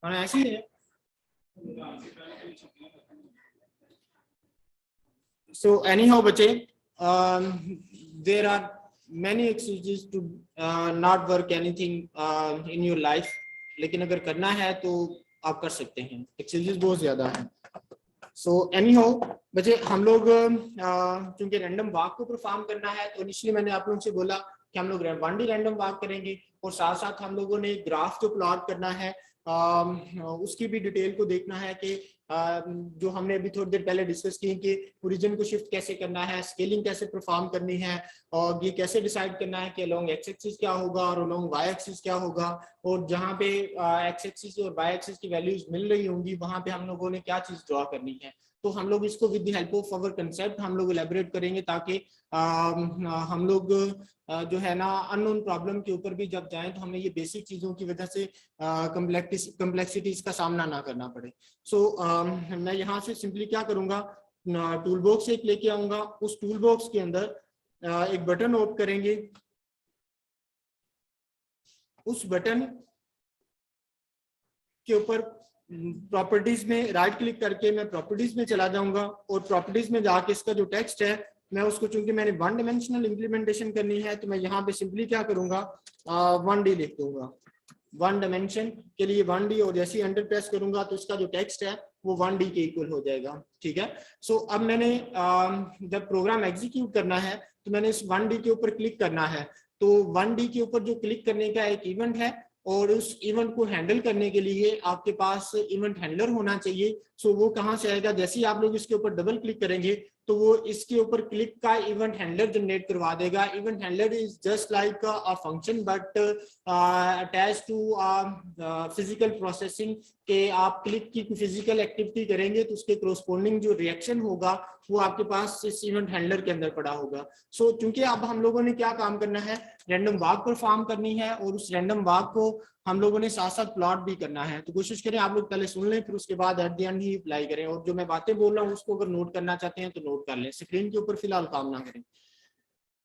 और ऐसे ही है। So anyhow बच्चे, there are many excuses to not work anything in your life, लेकिन अगर करना है तो आप कर सकते हैं, एक्सक्यूजेस बहुत ज्यादा हैं। सो एनी हो बच्चे, हम लोग क्योंकि रैंडम वॉक को परफॉर्म करना है तो इनिशियली मैंने आप लोगों से बोला कि हम लोग 1D रैंडम वॉक करेंगे और साथ साथ हम लोगों ने ग्राफ जो प्लॉट करना है उसकी भी डिटेल को देखना है कि जो हमने अभी थोड़ी देर पहले डिस्कस की कि ओरिजिन को शिफ्ट कैसे करना है, स्केलिंग कैसे परफॉर्म करनी है और ये कैसे डिसाइड करना है कि अलोंग एक्स एक्सिस क्या होगा और अलोंग वाई एक्सिस क्या होगा, और जहाँ पे एक्स एक्सिस और वाई एक्सिस की वैल्यूज मिल रही होंगी वहां पे हम लोगों ने क्या चीज ड्रॉ करनी है। तो हम लोग इसको with the help of our concept हम लोग एलेबोरेट करेंगे ताकि हम लोग जो है ना अननोन प्रॉब्लम के ऊपर भी जब जाएं तो हमें ये बेसिक चीजों की वजह से कम्प्लेक्सिटीज का सामना ना करना पड़े। सो मैं यहाँ से सिंपली क्या करूंगा, टूल बॉक्स एक लेके आऊंगा, उस टूल बॉक्स के अंदर एक बटन ओपन करेंगे, उस बटन के ऊपर प्रॉपर्टीज में राइट क्लिक करके मैं प्रॉपर्टीज में चला जाऊंगा और प्रॉपर्टीज में जाके इसका जो टेक्स्ट है मैं उसको, चूंकि मैंने 1 डायमेंशनल इंप्लीमेंटेशन करनी है तो मैं यहाँ पे सिंपली क्या करूंगा 1D लिख दूंगा, 1 डायमेंशन के लिए 1D, और जैसे ही एंटर प्रेस करूंगा तो इसका जो टेक्स्ट है वो 1D के इक्वल हो जाएगा। ठीक है। सो अब मैंने जब प्रोग्राम एग्जीक्यूट करना है तो मैंने इस 1D के ऊपर क्लिक करना है, तो 1D के ऊपर जो क्लिक करने का एक इवेंट है और उस इवेंट को हैंडल करने के लिए आपके पास इवेंट हैंडलर होना चाहिए। सो वो कहाँ से आएगा, जैसे ही आप लोग इसके ऊपर डबल क्लिक करेंगे तो वो इसके ऊपर क्लिक का इवेंट हैंडलर जनरेट करवा देगा। Event handler is just like a function but attach to physical processing के आप क्लिक की फिजिकल एक्टिविटी करेंगे तो उसके कोरस्पोंडिंग जो रिएक्शन होगा वो आपके पास इस इवेंट हैंडलर के अंदर पड़ा होगा। सो क्योंकि अब हम लोगों ने क्या काम करना है, रैंडम वॉक परफॉर्म करनी है और उस रैंडम वॉक को हम लोगों ने साथ साथ प्लॉट भी करना है, तो कोशिश करें आप लोग पहले सुन लें फिर उसके बाद at the and he apply करें, और जो मैं बातें बोल रहा हूँ उसको अगर नोट करना चाहते हैं तो नोट कर लें, स्क्रीन के ऊपर फिलहाल काम ना करें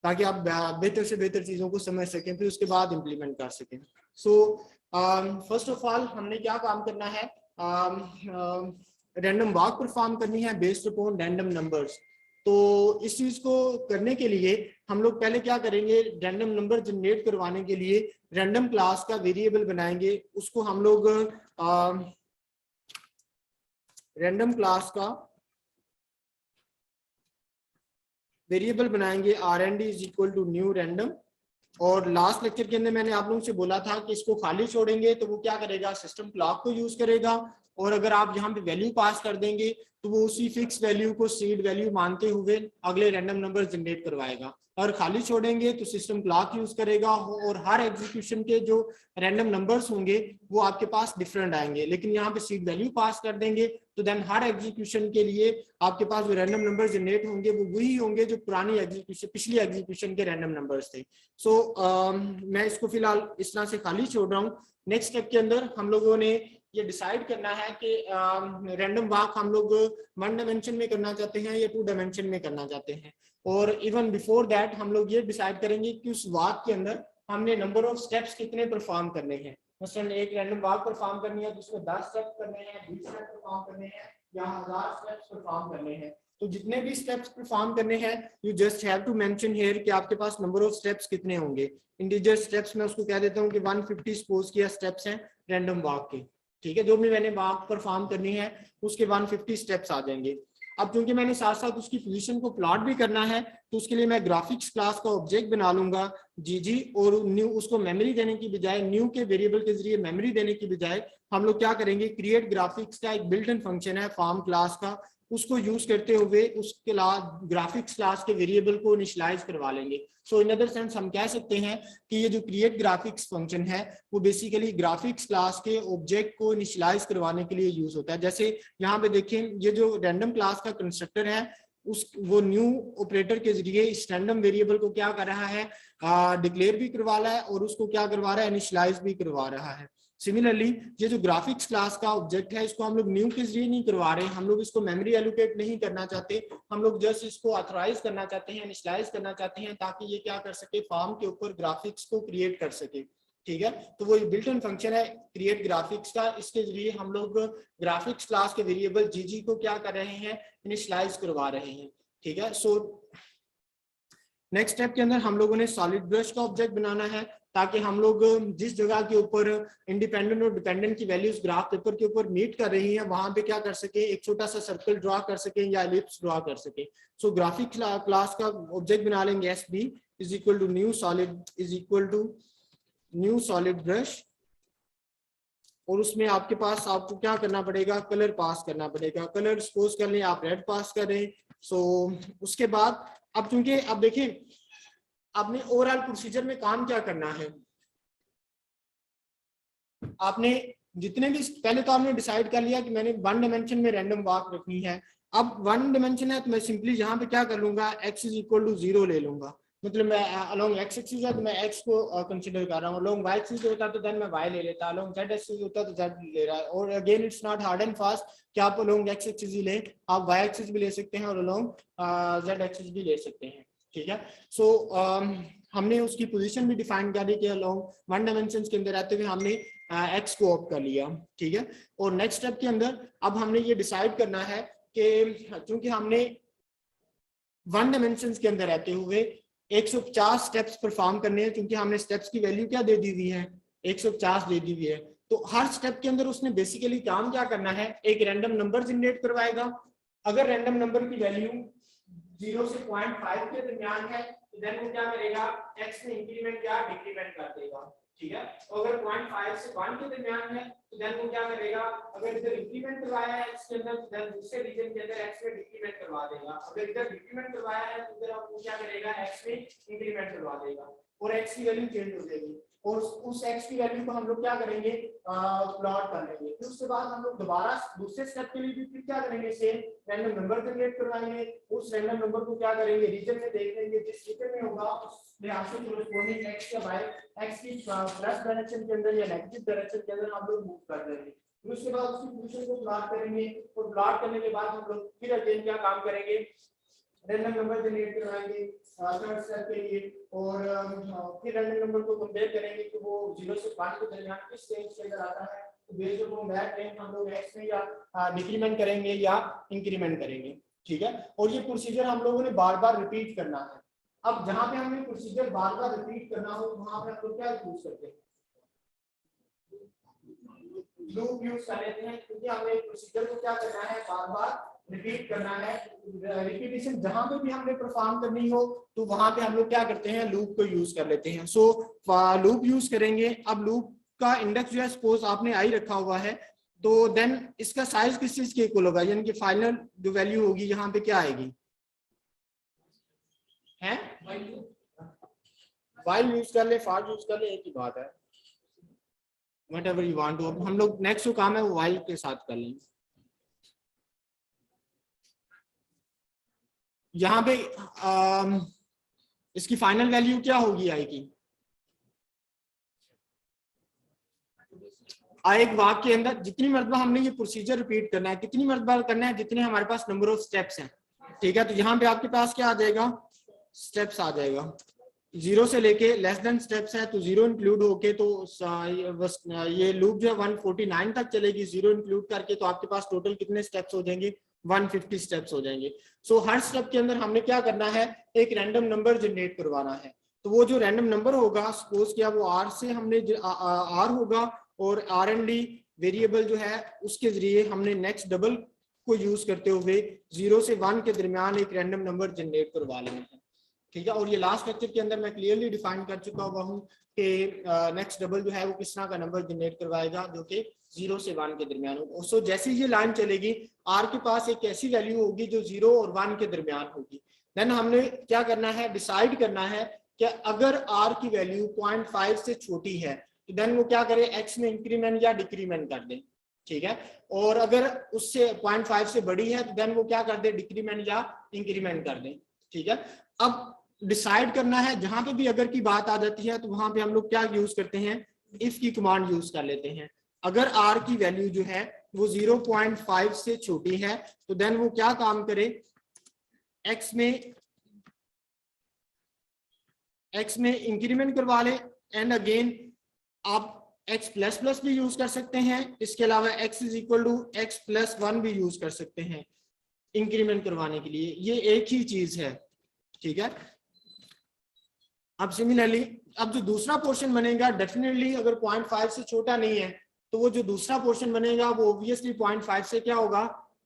ताकि आप बेहतर से बेहतर चीजों को समझ सकें फिर उसके बाद इंप्लीमेंट कर सकें। सो फर्स्ट ऑफ ऑल हमने क्या काम करना है, रैंडम वॉक परफॉर्म करनी है बेस्ड अपॉन रैंडम नंबर्स। तो इस चीज को करने के लिए हम लोग पहले क्या करेंगे, रैंडम नंबर जनरेट करवाने के लिए रैंडम क्लास का वेरिएबल बनाएंगे, उसको हम लोग रैंडम क्लास का वेरिएबल बनाएंगे rnd is equal to new random. और लास्ट लेक्चर के अंदर मैंने आप लोगों से बोला था कि इसको खाली छोड़ेंगे तो वो क्या करेगा, सिस्टम क्लॉक को यूज करेगा, और अगर आप यहाँ पे वैल्यू पास कर देंगे तो वो उसी फिक्स वैल्यू को सीड वैल्यू मानते हुए अगले रैंडम नंबर जनरेट करवाएगा। और खाली छोड़ेंगे तो सिस्टम क्लॉक यूज करेगा और हर एग्जीक्यूशन के जो रैंडम नंबर्स होंगे वो आपके पास डिफरेंट आएंगे, लेकिन यहाँ पे सीड वैल्यू पास कर देंगे तो देन हर एग्जीक्यूशन के लिए आपके पास जो रैंडम नंबर जनरेट होंगे वो वही होंगे जो पुरानी एग्जीक्यूशन पिछली एग्जीक्यूशन के रैंडम नंबर्स थे। सो मैं इसको फिलहाल इस तरह से खाली छोड़ रहा हूँ। नेक्स्ट स्टेप के अंदर हम लोगों ने ये डिसाइड करना है कि रैंडम वॉक हम लोग 1 डायमेंशन में करना चाहते हैं या 2 डायमेंशन में करना चाहते हैं, और इवन बिफोर दैट हम लोग ये डिसाइड करेंगे कि उस वॉक के अंदर हमने नंबर ऑफ स्टेप्स कितने परफॉर्म करने हैं। मसलन एक रैंडम वॉक परफॉर्म करनी है तो उसमें 10 स्टेप करने हैं, 20 स्टेप परफॉर्म करने हैं या 1000 स्टेप्स परफॉर्म करने हैं। तो जितने भी स्टेप्स परफॉर्म करने हैं you just have to mention here कि आपके पास नंबर ऑफ स्टेप्स कितने होंगे। इंटीजर स्टेप्स में उसको कह देता हूँ कि 150 सपोज किया स्टेप्स हैं रैंडम वॉक के। ठीक है, जो भी मैंने वॉक परफॉर्म करनी है उसके 150 स्टेप्स आ जाएंगे। अब क्योंकि मैंने साथ साथ उसकी पोजीशन को प्लॉट भी करना है तो उसके लिए मैं ग्राफिक्स क्लास का ऑब्जेक्ट बना लूंगा जीजी, और न्यू उसको मेमोरी देने की बजाय, न्यू के वेरिएबल के जरिए मेमोरी देने की बजाय हम लोग क्या करेंगे, क्रिएट ग्राफिक्स का एक बिल्ट इन फंक्शन है फॉर्म क्लास का, उसको यूज करते हुए उसके ग्राफिक्स क्लास के वेरिएबल को इनिशियलाइज करवा लेंगे। सो इन अदर सेंस हम कह सकते हैं कि ये जो क्रिएट ग्राफिक्स फंक्शन है वो बेसिकली ग्राफिक्स क्लास के ऑब्जेक्ट को इनिशियलाइज करवाने के लिए यूज होता है। जैसे यहाँ पे देखें ये जो रैंडम क्लास का कंस्ट्रक्टर है उस वो न्यू ऑपरेटर के जरिए इस रैंडम वेरिएबल को क्या कर रहा है, डिक्लेयर भी करवा रहा है और उसको क्या करवा रहा है, इनिशियलाइज भी करवा रहा है। सिमिलरली ये जो ग्राफिक्स क्लास का ऑब्जेक्ट है इसको हम लोग न्यू के जरिए नहीं करवा रहे, हम लोग इसको मेमोरी एलोकेट नहीं करना चाहते, हम लोग जस्ट इसको ऑथराइज करना चाहते हैं, इनिशियलाइज करना चाहते हैं ताकि ये क्या कर सके, फॉर्म के ऊपर ग्राफिक्स को क्रिएट कर सके। ठीक है। तो वो बिल्ट इन फंक्शन है क्रिएट ग्राफिक्स का, इसके जरिए हम लोग ग्राफिक्स क्लास के वेरिएबल जीजी को क्या कर रहे हैं, इनिशियलाइज करवा रहे हैं, ठीक है। सो नेक्स्ट स्टेप के अंदर हम लोगों ने सॉलिड ब्रश का ऑब्जेक्ट बनाना है, ताकि हम लोग जिस जगह के ऊपर इंडिपेंडेंट और डिपेंडेंट की वैल्यूज ग्राफ पेपर के ऊपर मीट कर रही हैं, वहां पे क्या कर सके, एक छोटा सा सर्कल ड्रॉ कर सके या एलिप्स ड्रॉ कर सके। सो ग्राफिक क्लास का ऑब्जेक्ट बना लेंगे S B is equal to new solid brush, और उसमें आपके पास आपको क्या करना पड़ेगा, कलर पास करना पड़ेगा। कलर सपोज कर लें आप रेड पास करें। सो उसके बाद अब चूंकि अब देखिए आपने ओवरऑल प्रोसीजर में काम क्या करना है, आपने जितने भी पहले तो आपने डिसाइड कर लिया कि मैंने 1 डायमेंशन में रैंडम वॉक रखनी है। अब 1 डायमेंशन है तो मैं सिंपली यहाँ पे क्या कर लूंगा, x इज इक्वल टू 0 ले लूंगा, मतलब मैं अलोंग x एक्सिस है तो मैं x को कंसीडर कर रहा हूँ, अलोंग y एक्सिस होता तो देन मैं y ले लेता, अलोंग z एक्सिस होता तो z ले रहा है। और again it's not hard and fast कि आप अलोंग x एक्सिस ही लें, आप y एक्सिस भी ले सकते हैं और अलोंग z एक्सिस भी ले सकते हैं, ठीक है। सो हमने उसकी पोजीशन भी डिफाइन कर दी कि अलोंग 1 डायमेंशन के अंदर रहते हुए हमने एक्स को ऑप्ट कर लिया, ठीक है। और नेक्स्ट स्टेप के अंदर अब हमने ये डिसाइड करना है कि चूंकि हमने 1 डायमेंशन के अंदर रहते हुए 150 स्टेप्स परफॉर्म करने हैं, क्योंकि हमने स्टेप्स की वैल्यू क्या दे दी हुई है, 150 दे दी हुई है। तो हर स्टेप के अंदर उसने बेसिकली काम क्या करना है, एक रैंडम नंबर जनरेट करवाएगा। अगर रैंडम नंबर की वैल्यू 0 से 0.5 के दरमियान है तो देन वो क्या करेगा, x में इंक्रीमेंट या डिक्रीमेंट कर देगा, ठीक है। और अगर 0.5 से 1 के दरमियान है तो देन वो क्या करेगा, अगर इधर इंक्रीमेंट करवाया है x के अंदर तो देन दूसरे रीजन के अंदर x में डिक्रीमेंट करवा देगा, अगर इधर डिक्रीमेंट करवाया है तो इधर वो क्या करेगा, x में इंक्रीमेंट करवा देगा और x की वैल्यू चेंज हो जाएगी। और उस x की वैल्यू को हम लोग क्या करेंगे, प्लॉट कर लेंगे। फिर उसके बाद हम लोग दोबारा दूसरे स्टेप के लिए भी फिर क्या करेंगे, सेम रैंडम नंबर जनरेट करवाएंगे, उस रैंडम नंबर को क्या करेंगे, रीजन में देख लेंगे, जिस रीजन में होगा उस लिहाज से कोरेस्पोंडिंग x या y, x की प्लस डायरेक्शन के अंदर या नेगेटिव डायरेक्शन के अंदर हम लोग मूव कर देंगे। फिर उसके बाद उसकी पोजीशन को प्लॉट करेंगे और प्लॉट करने के बाद हम लोग फिर अगेन क्या काम करेंगे, रैंडम नंबर जनरेट करवाएंगे थर्ड स्टेप के लिए, और फिर रैंडम नंबर को कंपेयर करेंगे कि वो 0 से 5 के दरमियान किस रेंज के अंदर आता है। तो बेस्ड अपॉन दैट रेंज हम लोग x में या डिक्रीमेंट करेंगे या इंक्रीमेंट करेंगे, ठीक है। और ये प्रोसीजर हम लोगों ने बार बार रिपीट करना है। अब जहां पे हमें प्रोसीजर बार बार रिपीट करना हो वहां पे हम लोग क्या यूज करते हैं, लूप यूज कर लेते हैं, क्योंकि हमें प्रोसीजर को क्या करना है, बार बार रिपीट करना है। रिपीटेशन जहां पे भी हमने परफॉर्म करनी हो तो वहां पे हम लोग क्या करते हैं, लूप को यूज कर लेते हैं। सो लूप यूज करेंगे। अब लूप का इंडेक्स जो है सपोज आपने आई रखा हुआ है, तो देन इसका साइज किस चीज के इक्वल होगा, यानी कि फाइनल जो वैल्यू होगी यहाँ पे क्या आएगी, है वाइल यूज कर ले, फॉर यूज कर ले, एक ही बात है, whatever you want to। हम लोग नेक्स्ट जो काम है वो वाइल के साथ कर लेंगे। यहाँ पे इसकी फाइनल वैल्यू क्या होगी आई की, एक वाक के अंदर जितनी मरतबा हमने ये प्रोसीजर रिपीट करना है, कितनी मरतबा करना है, जितने हमारे पास नंबर ऑफ स्टेप्स हैं, ठीक है। तो यहाँ पे आपके पास क्या आ जाएगा, स्टेप्स आ जाएगा, 0 से लेके लेस देन स्टेप्स है तो 0 इंक्लूड होके तो ये लूप जो है 149 तक चलेगी, 0 इंक्लूड करके तो आपके पास टोटल कितने स्टेप्स हो जाएंगे, 150 स्टेप्स हो जाएंगे। सो हर स्टेप के अंदर हमने क्या करना है, एक रैंडम नंबर जनरेट करवाना है। तो वो जो रैंडम नंबर होगा सपोज किया वो आर से हमने आर होगा, और RND वेरिएबल जो है उसके जरिए हमने नेक्स्ट डबल को यूज करते हुए 0 से 1 के दरमियान एक रैंडम नंबर जनरेट करवा लेना है, ठीक है। और ये लास्ट लेक्चर के अंदर मैं क्लियरली डिफाइन कर चुका हुआ हूँ कि नेक्स्ट डबल जो है वो किस तरह का नंबर जनरेट करवाएगा जो कि 0 से 1 के दरमियान हो। सो जैसे ये लाइन चलेगी आर के पास एक ऐसी वैल्यू होगी जो 0 और 1 के दरमियान होगी। देन हमने क्या करना है, डिसाइड करना है कि अगर आर की वैल्यू 0.5 से छोटी है तो देन वो क्या करे, एक्स में इंक्रीमेंट या डिक्रीमेंट कर दे, ठीक है। और अगर उससे 0.5 से बड़ी है तो देन वो क्या कर दे, डिक्रीमेंट या इंक्रीमेंट कर दे, ठीक है। अब डिसाइड करना है, जहां पे भी अगर की बात आ जाती है तो वहां पे हम लोग क्या यूज करते हैं, इफ की कमांड यूज कर लेते हैं। अगर आर की वैल्यू जो है वो 0.5 से छोटी है तो देन वो क्या काम करे, एक्स में इंक्रीमेंट करवा ले, एंड अगेन आप x प्लस प्लस भी यूज कर सकते हैं, इसके अलावा x is equal to x plus 1 भी यूज कर सकते हैं इंक्रीमेंट करवाने के लिए, ये एक ही चीज है, ठीक है। अब सिमिलरली अब जो दूसरा पोर्शन बनेगा, डेफिनेटली अगर 0.5 से छोटा नहीं है तो वो जो दूसरा पोर्शन बनेगा वो ऑब्वियसली 0.5 से क्या होगा,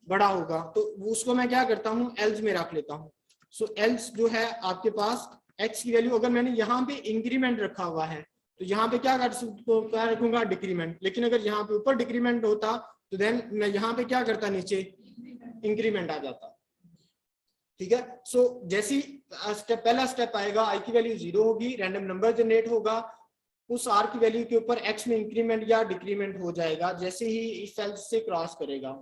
बड़ा होगा। तो उसको मैं क्या करता हूँ, एल्स में रख लेता हूँ। सो एल्स जो है आपके पास x की वैल्यू, अगर मैंने यहाँ पे इंक्रीमेंट रखा हुआ है तो यहाँ पे क्या रखूंगा, डिक्रीमेंट। लेकिन अगर यहाँ पे ऊपर डिक्रीमेंट होता तो देन मैं यहाँ पे क्या करता, नीचे इंक्रीमेंट आ जाता, ठीक है। सो जैसी पहला स्टेप आएगा, आई की वैल्यू 0 होगी, रैंडम नंबर जनरेट होगा, उस आर की वैल्यू के ऊपर एक्स में इंक्रीमेंट या डिक्रीमेंट हो जाएगा। जैसे ही इस एल्स से क्रॉस करेगा,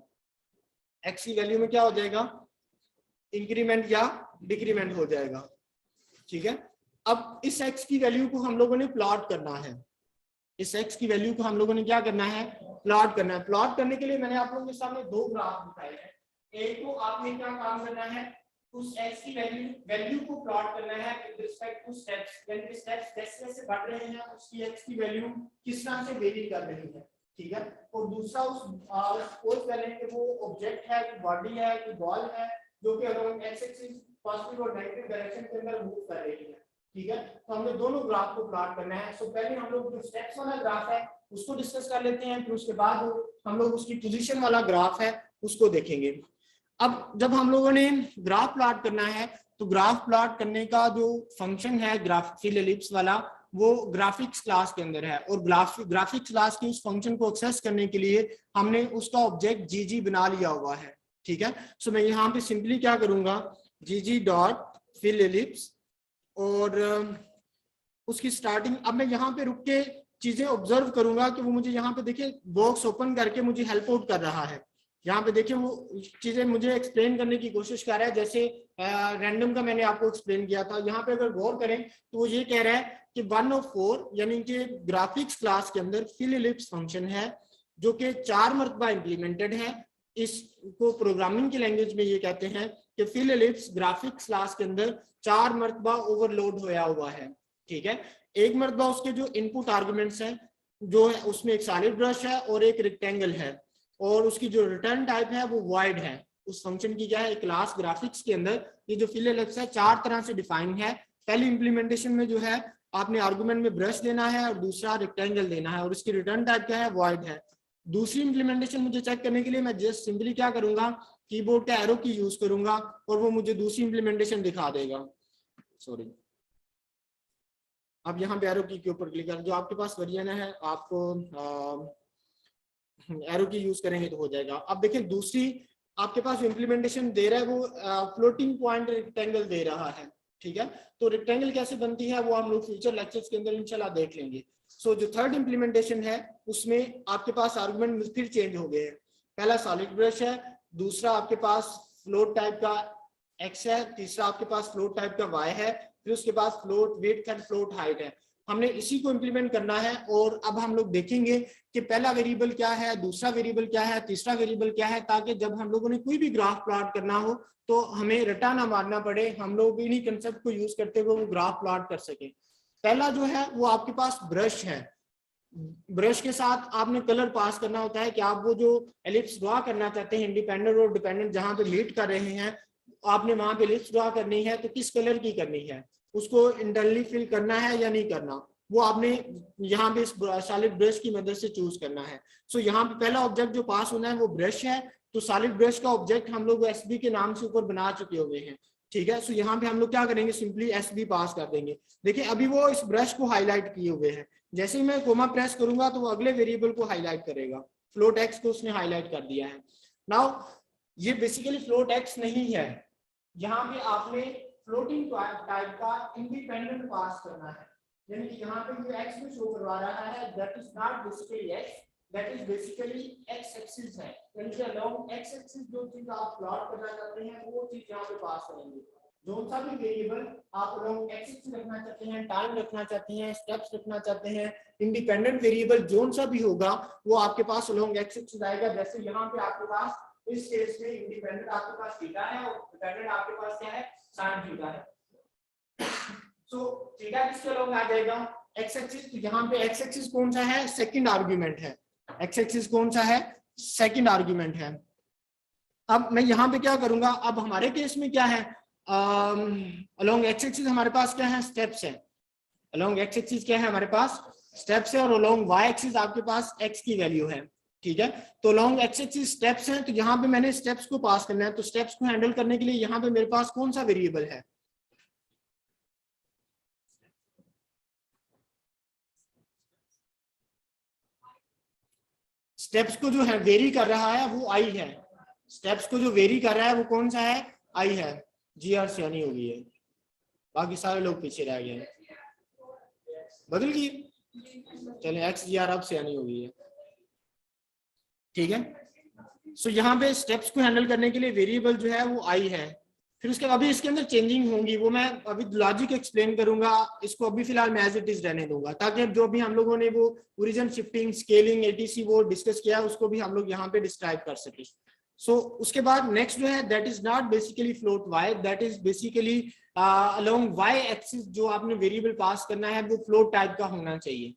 एक्स की वैल्यू में क्या हो जाएगा, इंक्रीमेंट या डिक्रीमेंट हो जाएगा, ठीक है। अब इस एक्स की वैल्यू को हम लोगों ने प्लॉट करना है, इस एक्स की वैल्यू को हम लोगों ने क्या करना है, प्लॉट करना है। प्लॉट करने के लिए मैंने आप लोगों के सामने दो ग्राफ दिखाए हैं। एक को आपने क्या काम करना है, उस x की वैल्यू को प्लॉट करना है विद रिस्पेक्ट टू स्टेप्स, यानी स्टेप्स जैसे जैसे बढ़ रहे हैं उसकी x की वैल्यू किस तरह से वेरी कर रही है, ठीक है। और दूसरा उस सपोज करें कि वो ऑब्जेक्ट है, कि बॉडी है, कि बॉल है, जो कि अलोंग x एक्सिस पॉजिटिव और नेगेटिव डायरेक्शन के अंदर मूव कर रही है, ठीक है। तो हमने दोनों ग्राफ को प्लॉट करना है। सो पहले हम लोग जो स्टेप्स वाला ग्राफ है उसको डिस्कस कर लेते हैं, फिर उसके बाद हम लोग उसकी पोजीशन वाला ग्राफ है उसको देखेंगे। अब जब हम लोगों ने ग्राफ प्लॉट करना है तो ग्राफ प्लॉट करने का जो फंक्शन है ग्राफिकल एलिप्स वाला, वो ग्राफिक्स क्लास के अंदर है। और ग्राफिक्स क्लास की उस फंक्शन को एक्सेस करने के लिए हमने उसका ऑब्जेक्ट जीजी बना लिया हुआ है, ठीक है। सो मैं यहाँ पे सिंपली क्या करूंगा, जीजी डॉट फिल एलिप्स, और उसकी स्टार्टिंग, अब मैं यहाँ पे रुक के चीजें ऑब्जर्व करूंगा कि वो मुझे यहाँ पे देखिए बॉक्स ओपन करके मुझे हेल्प आउट कर रहा है। यहाँ पे देखिए वो चीजें मुझे एक्सप्लेन करने की कोशिश कर रहा है, जैसे रैंडम का मैंने आपको एक्सप्लेन किया था। यहाँ पे अगर गौर करें तो वो ये कह रहा है कि 1 of 4 यानी कि ग्राफिक्स क्लास के अंदर फिल एलिप्स फंक्शन है जो कि 4 मरतबा इंप्लीमेंटेड है। इसको प्रोग्रामिंग की लैंग्वेज में ये कहते हैं कि फिल एलिप्स ग्राफिक्स क्लास के अंदर 4 मरतबा ओवरलोड होया हुआ है, ठीक है। एक मरतबा उसके जो इनपुट आर्गुमेंट्स हैं जो है उसमें एक सॉलिड ब्रश है और एक रेक्टेंगल है, और उसकी जो रिटर्न टाइप है वो वॉइड है। उस फंक्शन की क्या है, क्लास ग्राफिक्स के अंदर ये जो फिल एलिप्स है 4 तरह से डिफाइन है। पहली इंप्लीमेंटेशन में जो है आपने आर्गुमेंट में ब्रश देना है और दूसरा रेक्टेंगल देना है, और इसकी रिटर्न टाइप क्या है, वॉइड है। दूसरी इंप्लीमेंटेशन मुझे चेक करने के लिए मैं जस्ट सिंपली क्या करूंगा, कीबोर्ड का एरो की यूज करूंगा और वो मुझे दूसरी इंप्लीमेंटेशन दिखा देगा। सॉरी, अब यहाँ पे एरो की के ऊपर क्लिक कर, जो आपके पास वेरिएंट है आपको एरो की यूज करेंगे तो हो जाएगा। अब देखिए दूसरी आपके पास इंप्लीमेंटेशन दे रहा है वो फ्लोटिंग पॉइंट रेक्टेंगल दे रहा है, ठीक है। तो रेक्टेंगल कैसे बनती है वो हम लोग फ्यूचर लेक्चर्स के अंदर इंशाल्लाह देख लेंगे। सो जो थर्ड इंप्लीमेंटेशन है उसमें आपके पास आर्गुमेंट फिर चेंज हो गए हैं। पहला सॉलिड ब्रश है, दूसरा आपके पास फ्लोट टाइप का एक्स है, तीसरा आपके पास फ्लोट टाइप का वाई है, फिर उसके बाद float width and float height है। हमने इसी को इंप्लीमेंट करना है। और अब हम लोग देखेंगे कि पहला वेरिएबल क्या है, दूसरा वेरिएबल क्या है, तीसरा वेरिएबल क्या है, ताकि जब हम लोगों ने कोई भी ग्राफ प्लॉट करना हो तो हमें रटा ना मारना पड़े, हम लोग इन्हीं कंसेप्ट को यूज करते हुए वो ग्राफ प्लॉट कर सके। पहला जो है वो आपके पास ब्रश है, ब्रश के साथ आपने कलर पास करना होता है कि आप वो जो एलिप्स ड्रॉ करना चाहते हैं इंडिपेंडेंट और डिपेंडेंट जहां पे मीट कर रहे हैं, आपने वहां पे एलिप्स ड्रॉ करनी है तो किस कलर की करनी है, उसको इंटरनली फिल करना है या नहीं करना, वो आपने यहाँ पे इस सॉलिड ब्रश की मदद से चूज करना है। सो यहाँ पे पहला ऑब्जेक्ट जो पास होना है वो ब्रश है, तो सॉलिड ब्रश का ऑब्जेक्ट हम लोग एसबी के नाम से ऊपर बना चुके हुए हैं, ठीक है। सो यहाँ पे हम लोग क्या करेंगे, सिंपली एसबी पास कर देंगे। देखिए अभी वो इस ब्रश को हाईलाइट किए हुए हैं, जैसे ही मैं कोमा प्रेस करूंगा तो वो अगले वेरिएबल को हाईलाइट करेगा, फ्लोट एक्स को उसने हाईलाइट कर दिया है। नाउ ये बेसिकली फ्लोट एक्स नहीं है, यहाँ पे आपने फ्लोटिंग टाइप का इंडिपेंडेंट पास करना है, यानी कि यहाँ पे जो एक्स में शो करवा रहा है that is not basically x, that is basically x axis है, यानी कि अलोंग एक्स एक्सिस जो चीज आप प्लॉट करना चाहते हैं वो चीज यहाँ पे पास करेंगे। जो सा भी वेरिएबल आप अलोंग एक्स एक्सिस रखना चाहते हैं, टाइम रखना चाहते हैं, स्टेप्स रखना चाहते हैं, इंडिपेंडेंट वेरिएबल जो सा भी होगा वो आपके पास अलोंग एक्स एक्सिस आएगा। जैसे यहाँ पे आपके पास इस केस में इंडिपेंडेंट आपके पास थीटा है और डिपेंडेंट आपके पास क्या है, sin थीटा है। सो थीटा किसके अलोंग आ जाएगा, एक्स एक्सिस, तो यहाँ पे एक्स एक्सिस कौन सा है, सेकंड आर्ग्यूमेंट है, एक्स एक्सिस कौन सा है, सेकंड आर्ग्यूमेंट है। अब मैं यहाँ पे क्या करूंगा, अब हमारे केस में क्या है, अलोंग एक्स एक्सिस हमारे पास क्या है, स्टेप्स है, अलोंग एक्स एक्सिस क्या है हमारे पास, स्टेप्स है, और अलोंग वाई एक्सिस आपके पास एक्स की वैल्यू है, ठीक है। तो अलोंग एक्स एक्सिस स्टेप्स हैं, तो यहाँ पे मैंने स्टेप्स को पास करना है, तो स्टेप्स को हैंडल करने के लिए यहाँ पे मेरे पास कौन सा वेरिएबल है, स्टेप्स को जो है वेरी कर रहा है वो आई है, स्टेप्स को जो वेरी कर रहा है वो कौन सा है, आई है, जी आर सियानी हो गई है, बाकी सारे लोग पीछे रह गए हैं, बदल गई, चले एक्स जी आर अब सियानी हो गई है, ठीक है। सो यहाँ पे स्टेप्स को हैंडल करने के लिए वेरिएबल जो है वो आई है, फिर उसके अभी इसके अंदर चेंजिंग होंगी, वो मैं अभी लॉजिक एक्सप्लेन करूंगा, इसको अभी फिलहाल मैं एज इट इज रहने दूंगा, ताकि जो भी हम लोगों ने वो ओरिजिन, शिफ्टिंग, स्केलिंग, एटीसी वो डिस्कस किया उसको भी हम लोग यहाँ पे डिस्क्राइब कर सके। सो उसके बाद नेक्स्ट जो है that is not basically float Y, that is basically along Y axis जो आपने वेरिएबल पास करना है वो फ्लोट टाइप का होना चाहिए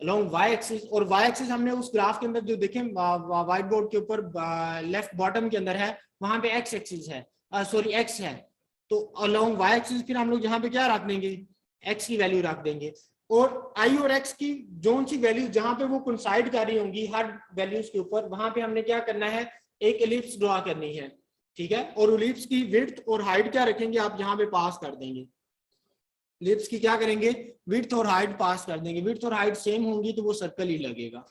अलोंग वाई एक्सिस। और वाई एक्सिस हमने उस ग्राफ के अंदर जो देखें व्हाइट बोर्ड के ऊपर लेफ्ट बॉटम के अंदर है, वहां पे एक्स एक्सिस है, सॉरी एक्स है, तो अलोंग वाई एक्सिस फिर हम लोग यहाँ पे क्या रख देंगे, एक्स की वैल्यू रख देंगे, और आई और एक्स की जोन सी वैल्यू जहां पे वो कोइंसाइड कर रही होंगी हर वैल्यूज के ऊपर, वहां पे हमने क्या करना है, एक एलिप्स ड्रॉ करनी है, ठीक है। और एलिप्स की विड्थ और हाइट क्या रखेंगे आप यहाँ पे पास कर देंगे, एलिप्स की क्या करेंगे, विड्थ और हाइट पास कर देंगे, विड्थ और हाइट सेम होंगी तो वो सर्कल ही लगेगा,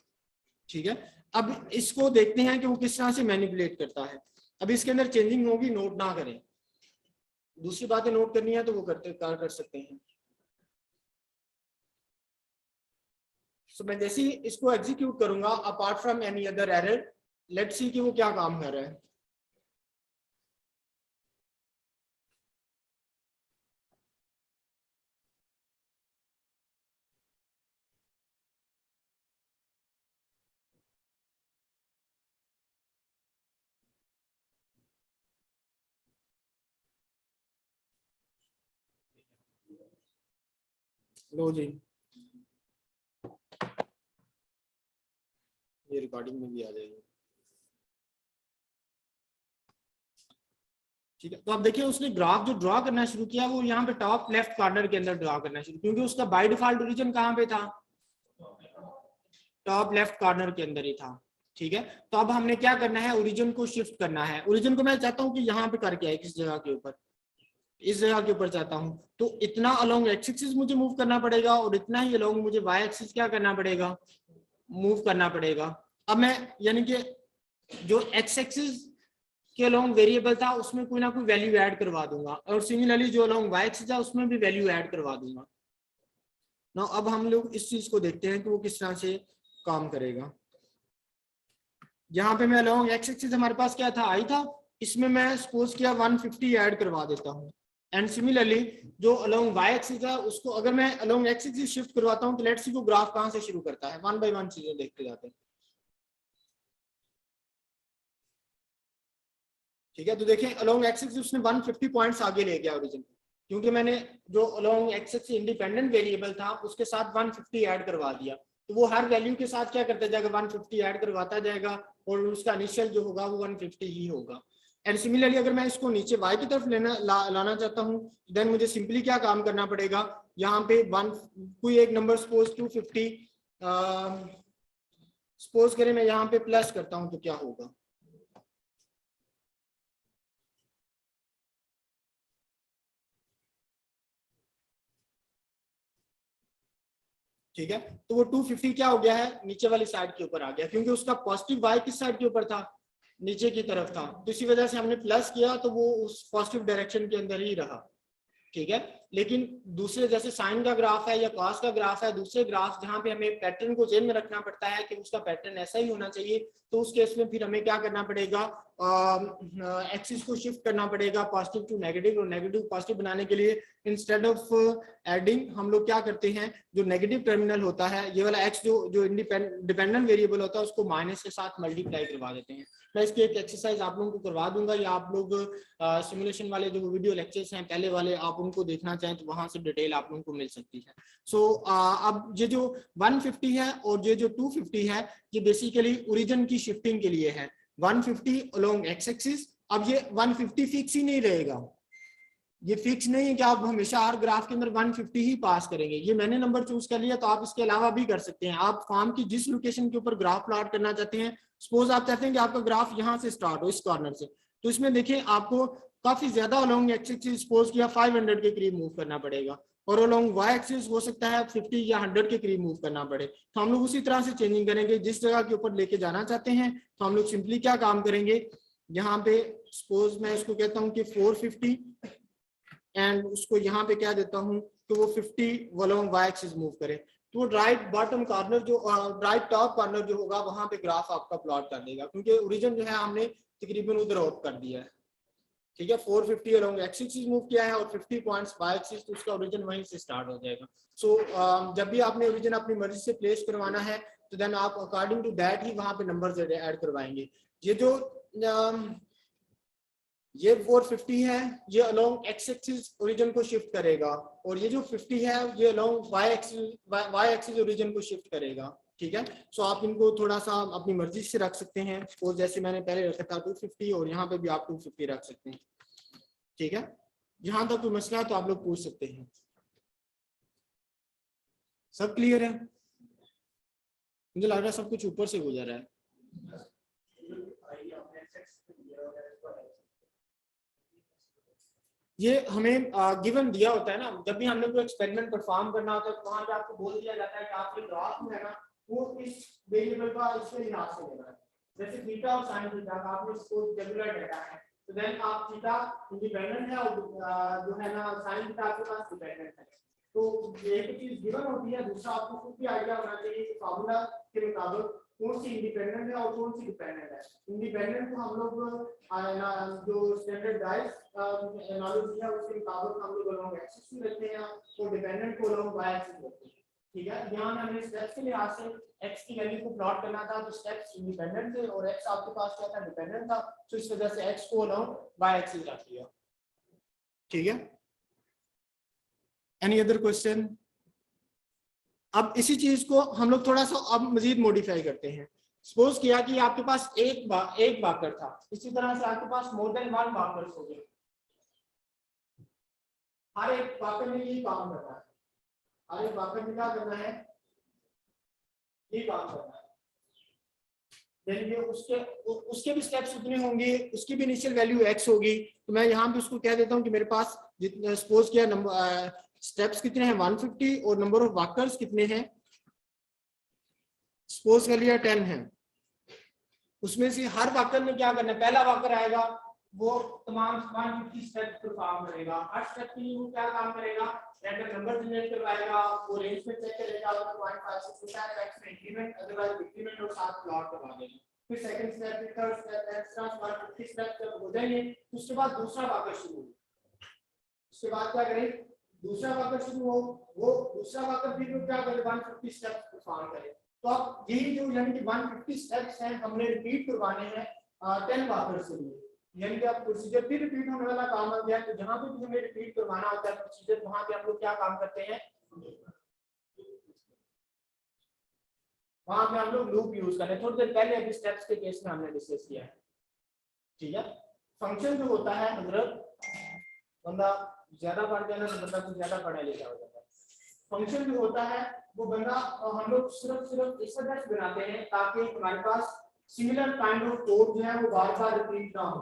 ठीक है। अब इसको देखते हैं कि वो किस तरह से मैनिपुलेट करता है। अब इसके अंदर चेंजिंग होगी, नोट ना करें, दूसरी बातें नोट करनी है तो वो कर सकते हैं। सो मैं जैसे ही इसको एग्जीक्यूट करूंगा apart from any other error, let's see कि वो क्या काम कर रहा है। लो जी, ये रिकॉर्डिंग में भी आ जाएगी, ठीक है। तो अब देखिए उसने ग्राफ जो ड्रॉ करना शुरू किया वो यहाँ पे टॉप लेफ्ट कॉर्नर के अंदर ड्रॉ करना शुरू, क्योंकि उसका बाय डिफॉल्ट ओरिजिन कहाँ पे था, टॉप लेफ्ट कॉर्नर के अंदर ही था, ठीक है। तो अब हमने क्या करना है, ओरिजिन को शिफ्ट करना है, ओरिजिन को मैं चाहता हूँ कि यहाँ पे करके आए, किस जगह के ऊपर, इस जगह के ऊपर चाहता हूँ, तो इतना अलोंग एक्स एक्सिस मुझे मूव करना पड़ेगा और इतना ही अलोंग मुझे वाई एक्सिस क्या करना पड़ेगा, मूव करना पड़ेगा। अब मैं यानी कि जो एक्स एक्सिस के अलोंग वेरिएबल था उसमें कोई ना कोई वैल्यू ऐड करवा दूंगा, और सिमिलरली जो अलोंग वाई एक्सिस था उसमें भी वैल्यू ऐड करवा दूंगा ना। अब हम लोग इस चीज को देखते हैं कि वो किस तरह से काम करेगा। यहाँ पे मैं अलोंग एक्स एक्सिस हमारे पास क्या था, आई था, इसमें मैं सपोज किया 150 ऐड करवा देता हूँ, एंड सिमिलरली जो अलोंग वाई एक्सिस है उसको अगर मैं अलोंग एक्स एक्सिस शिफ्ट करवाता हूँ तो लेट्स सी वो ग्राफ कहाँ से शुरू करता है, वन बाय वन चीजें देखते जाते हैं, ठीक है। तो देखें अलोंग एक्स एक्सिस उसने 150 पॉइंट्स आगे ले गया ओरिजिन, क्योंकि मैंने जो along X axis independent variable था उसके साथ 150 ऐड करवा दिया, तो वो हर वैल्यू के साथ क्या करता जाएगा, 150 ऐड करवाता जाएगा और उसका इनिशियल जो होगा वो 150 ही होगा। एंड सिमिलरली अगर मैं इसको नीचे y की तरफ लाना चाहता हूँ, देन मुझे सिंपली क्या काम करना पड़ेगा, यहाँ पे कोई एक नंबर सपोज 250 सपोज करें, मैं यहाँ पे प्लस करता हूँ तो क्या होगा, ठीक है। तो वो 250 क्या हो गया है, नीचे वाली साइड के ऊपर आ गया, क्योंकि उसका पॉजिटिव वाई किस साइड के ऊपर था, नीचे की तरफ था, तो इसी वजह से हमने प्लस किया तो वो उस पॉजिटिव डायरेक्शन के अंदर ही रहा, ठीक है। लेकिन दूसरे जैसे साइन का ग्राफ है या कॉस का ग्राफ है, दूसरे ग्राफ जहां पे हमें पैटर्न को जेन में रखना पड़ता है कि उसका पैटर्न ऐसा ही होना चाहिए, तो उस केस में फिर हमें क्या करना पड़ेगा, एक्सिस को शिफ्ट करना पड़ेगा पॉजिटिव टू नेगेटिव, और नेगेटिव पॉजिटिव बनाने के लिए इंस्टेड ऑफ एडिंग हम लोग क्या करते हैं, जो नेगेटिव टर्मिनल होता है ये वाला एक्स जो डिपेंडेंट वेरिएबल होता है उसको माइनस के साथ मल्टीप्लाई करवा देते हैं, मैं इसकी एक एक्सरसाइज आप लोगों को करवा दूंगा, या आप लोग सिमुलेशन वाले जो वीडियो लेक्चर्स हैं पहले वाले, आप उनको देखना चाहें तो वहां से डिटेल आप लोगों को मिल सकती है। सो अब ये जो 150 है और ये जो 250 है, ये बेसिकली ओरिजिन की शिफ्टिंग के लिए है। 150 अलोंग एक्स एक्सिस। अब ये 150 फिक्स ही नहीं रहेगा, ये फिक्स नहीं है कि आप हमेशा हर ग्राफ के अंदर 150 ही पास करेंगे। ये मैंने नंबर चूज कर लिया, तो आप इसके अलावा भी कर सकते हैं। आप फार्म की जिस लोकेशन के ऊपर ग्राफ प्लॉट करना चाहते हैं, सपोज आप चाहते हैं कि आपका ग्राफ यहाँ से स्टार्ट हो इस कॉर्नर से, तो इसमें देखिए आपको काफी ज्यादा अलोंग एक्स एक्सिस सपोज किया 500 के करीब मूव करना पड़ेगा, और अलोंग वाई एक्सिस हो सकता है 50 या 100 के करीब मूव करना पड़े। तो हम लोग उसी तरह से चेंजिंग करेंगे, जिस जगह के ऊपर लेके जाना चाहते हैं तो हम लोग सिंपली क्या काम करेंगे, यहाँ पे सपोज मैं इसको कहता हूँ कि 450 एंड उसको यहाँ पे क्या देता हूँ तो वो 50 अलोंग वाई एक्सिस मूव करे, तो राइट बॉटम कॉर्नर जो राइट टॉप कॉर्नर जो होगा वहां पे ग्राफ आपका प्लॉट कर देगा, क्योंकि ओरिजिन जो है हमने तकरीबन उधर आउट कर दिया है। ठीक है, 450 अलोंग एक्स एक्सिस मूव किया है और 50 पॉइंट्स वाई एक्सिस, तो उसका ओरिजिन वहीं से स्टार्ट हो जाएगा। सो जब भी आपने ओरिजिन अपनी मर्जी से प्लेस करवाना है तो देन आप अकॉर्डिंग टू दैट ही वहां पे नंबर्स ऐड करवाएंगे। ये जो ये 450 है, ये अलोंग एक्स एक्सिस ओरिजिन को शिफ्ट करेगा, और ये जो 50 है ये अलोंग वाई एक्सिस ओरिजिन को शिफ्ट करेगा। ठीक है, सो आप इनको थोड़ा सा अपनी मर्जी से रख सकते हैं, सपोज जैसे मैंने पहले रखा था 250, और यहाँ पे भी आप 250 रख सकते हैं। ठीक है, यहाँ तक कोई मसला है तो आप लोग पूछ सकते हैं। सब क्लियर है? मुझे लग रहा है सब कुछ ऊपर से गुजर रहा है। ये हमें गिवन दिया होता है ना, जब भी हमने कोई एक्सपेरिमेंट परफॉर्म करना होता है तो वहां पे आपको बोल दिया जाता है कि आपके ग्राफ में है ना वो इस वेरिएबल का इसके लिहाज से लेना है। जैसे थीटा और साइन थीटा का आपने इसको रेगुलर डेटा है, तो देन आप थीटा इंडिपेंडेंट है और जो है ना साइन थीटा आपके पास डिपेंडेंट है। तो एक चीज गिवन होती है, दूसरा आपको खुद भी आइडिया होना चाहिए कि फार्मूला के मुताबिक कौन सी इंडिपेंडेंट है और कौन सी डिपेंडेंट है। इंडिपेंडेंट को हम लोग जो स्टैंडर्डाइज्ड एनालिसिस है उसके मुताबिक हम लोग अलोंग एक्सिस में रखते हैं और डिपेंडेंट को अलोंग वाई एक्सिस रखते हैं। ठीक है, यहाँ हमने स्टेप्स के लिहाज से x की वैल्यू को प्लॉट करना था, तो स्टेप्स इंडिपेंडेंट थे और x आपके पास क्या था, डिपेंडेंट था, तो इस वजह से x को अलोंग वाई एक्सिस रख दिया। ठीक है, एनी अदर क्वेश्चन? अब इसी चीज को हम लोग थोड़ा सा अब मजीद मॉडिफाई करते हैं। सपोज किया कि आपके पास एक वाकर था, इसी तरह से आपके पास मोर देन वन वाकर्स हो गए, हर एक वाकर में ये काम करना है, हर एक वाकर में क्या करना है, ये काम करना है। उसके भी स्टेप्स उतने होंगे, उसकी भी इनिशियल वैल्यू x होगी, तो मैं यहाँ पे उसको कह देता हूँ कि मेरे पास जितने सपोज किया नंबर स्टेप्स कितने हैं 150 और नंबर ऑफ वाकर्स कितने हैं, सपोज कर लिया 10 है। उसमें से हर वाकर में क्या करना है, पहला वाकर आएगा वो तमाम 150 स्टेप्स परफॉर्म करेगा, हर स्टेप के लिए वो क्या काम करेगा, रैंडम नंबर जनरेट करवाएगा, वो रेंज में चेक करेगा, 0.56 होता है एक्स में इंक्रीमेंट, अदरवाइज डिक्रीमेंट और साथ प्लॉट करवा देगा। फिर सेकंड स्टेप, फिर थर्ड स्टेप, एक्स्ट्रा 150 स्टेप जब हो जाएंगे तो उसके बाद दूसरा वाकर शुरू होगा। उसके बाद क्या करें, दूसरा वाकर शुरू हो, वो दूसरा वाकर भी क्या करे 150 स्टेप्स परफॉर्म करे। तो अब यही जो यानी कि 150 स्टेप्स हैं हमने रिपीट करवाने हैं 10 वाकर्स के लिए, यानी कि अब प्रोसीजर भी रिपीट होने वाला काम आ गया। तो जहां पे भी हमें रिपीट करवाना होता है प्रोसीजर, वहां पे हम लोग क्या काम करते हैं, वहां पे हम लोग लूप यूज करते हैं। थोड़ी देर पहले अभी स्टेप्स के केस में हमने डिस्कस किया है। ठीक है, फंक्शन जो होता है हजरत, बंदा ज्यादा पढ़ जाना तो बंदा कुछ ज्यादा पढ़ा लिखा हो जाता है। फंक्शन जो होता है वो बंदा हम लोग सिर्फ इस वजह से बनाते हैं ताकि हमारे पास सिमिलर काइंड ऑफ कोड जो है वो बार बार रिपीट ना हो,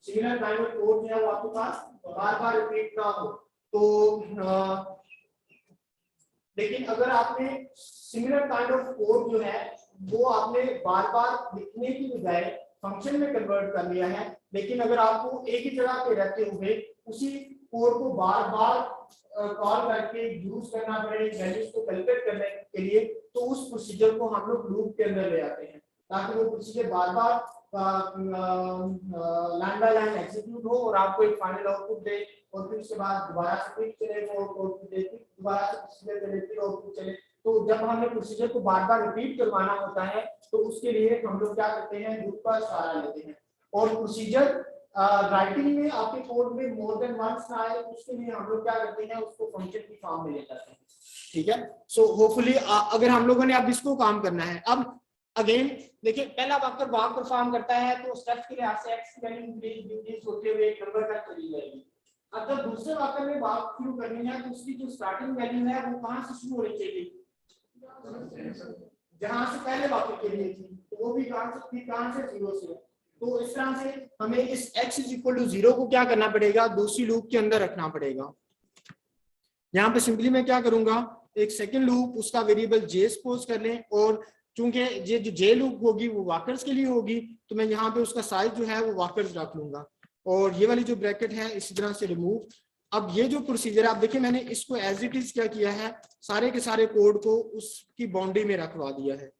सिमिलर काइंड ऑफ कोड जो है वो आपके पास बार बार रिपीट ना हो। तो लेकिन अगर आपने सिमिलर काइंड ऑफ कोड जो है वो आपने बार बार लिखने की बजाय फंक्शन में कन्वर्ट कर लिया है, लेकिन अगर आपको एक ही जगह पे रहते हुए उसी कोड को बार बार कॉल करके यूज करना पड़े वैल्यूज को कैलकुलेट करने के लिए, तो उस प्रोसीजर को हम लोग लूप के अंदर ले आते हैं ताकि वो procedure bar bar line by line execute हो और आपको एक फाइनल आउटपुट दे, और फिर उसके बाद दोबारा से क्लिक चले वो आउटपुट दे, दोबारा से प्रोसीजर चले फिर आउटपुट चले। तो जब हमें प्रोसीजर को बार बार रिपीट करवाना होता है तो उसके लिए हम लोग क्या करते हैं, लूप का सहारा लेते हैं। और प्रोसीजर राइटिंग में आपके कोड में मोर देन वंस ना आए उसके लिए हम लोग क्या करते हैं, उसको फंक्शन की फॉर्म में ले जाते हैं। ठीक है, सो होपफुली अगर हम लोगों ने अब इसको काम करना है, अब अगेन देखिए पहला वाक्य वर्क परफॉर्म करता है तो स्टेप्स के लिहाज से एक्स की वैल्यू इंक्रीज होते हुए एक नंबर तक चली जाएगी। अब जब दूसरे वाक्य में बात शुरू करनी है तो उसकी जो स्टार्टिंग वैल्यू है वो कहां से शुरू होनी चाहिए, जहां से पहले वाक्य के लिए थी, तो वो भी कहां से 0 से। तो इस तरह से हमें इस x = 0 को क्या करना पड़ेगा, दूसरी लूप के अंदर रखना पड़ेगा। यहाँ पे सिंपली मैं क्या करूंगा, एक सेकंड लूप उसका वेरिएबल j सपोज कर लें, और चूंकि ये जो j लूप होगी वो वाकर्स के लिए होगी तो मैं यहाँ पे उसका साइज जो है वो वाकर्स रख लूंगा, और ये वाली जो ब्रैकेट है इसी तरह से रिमूव। अब ये जो प्रोसीजर आप देखिए मैंने इसको एज इट इज क्या किया है, सारे के सारे कोड को उसकी बाउंड्री में रखवा दिया है।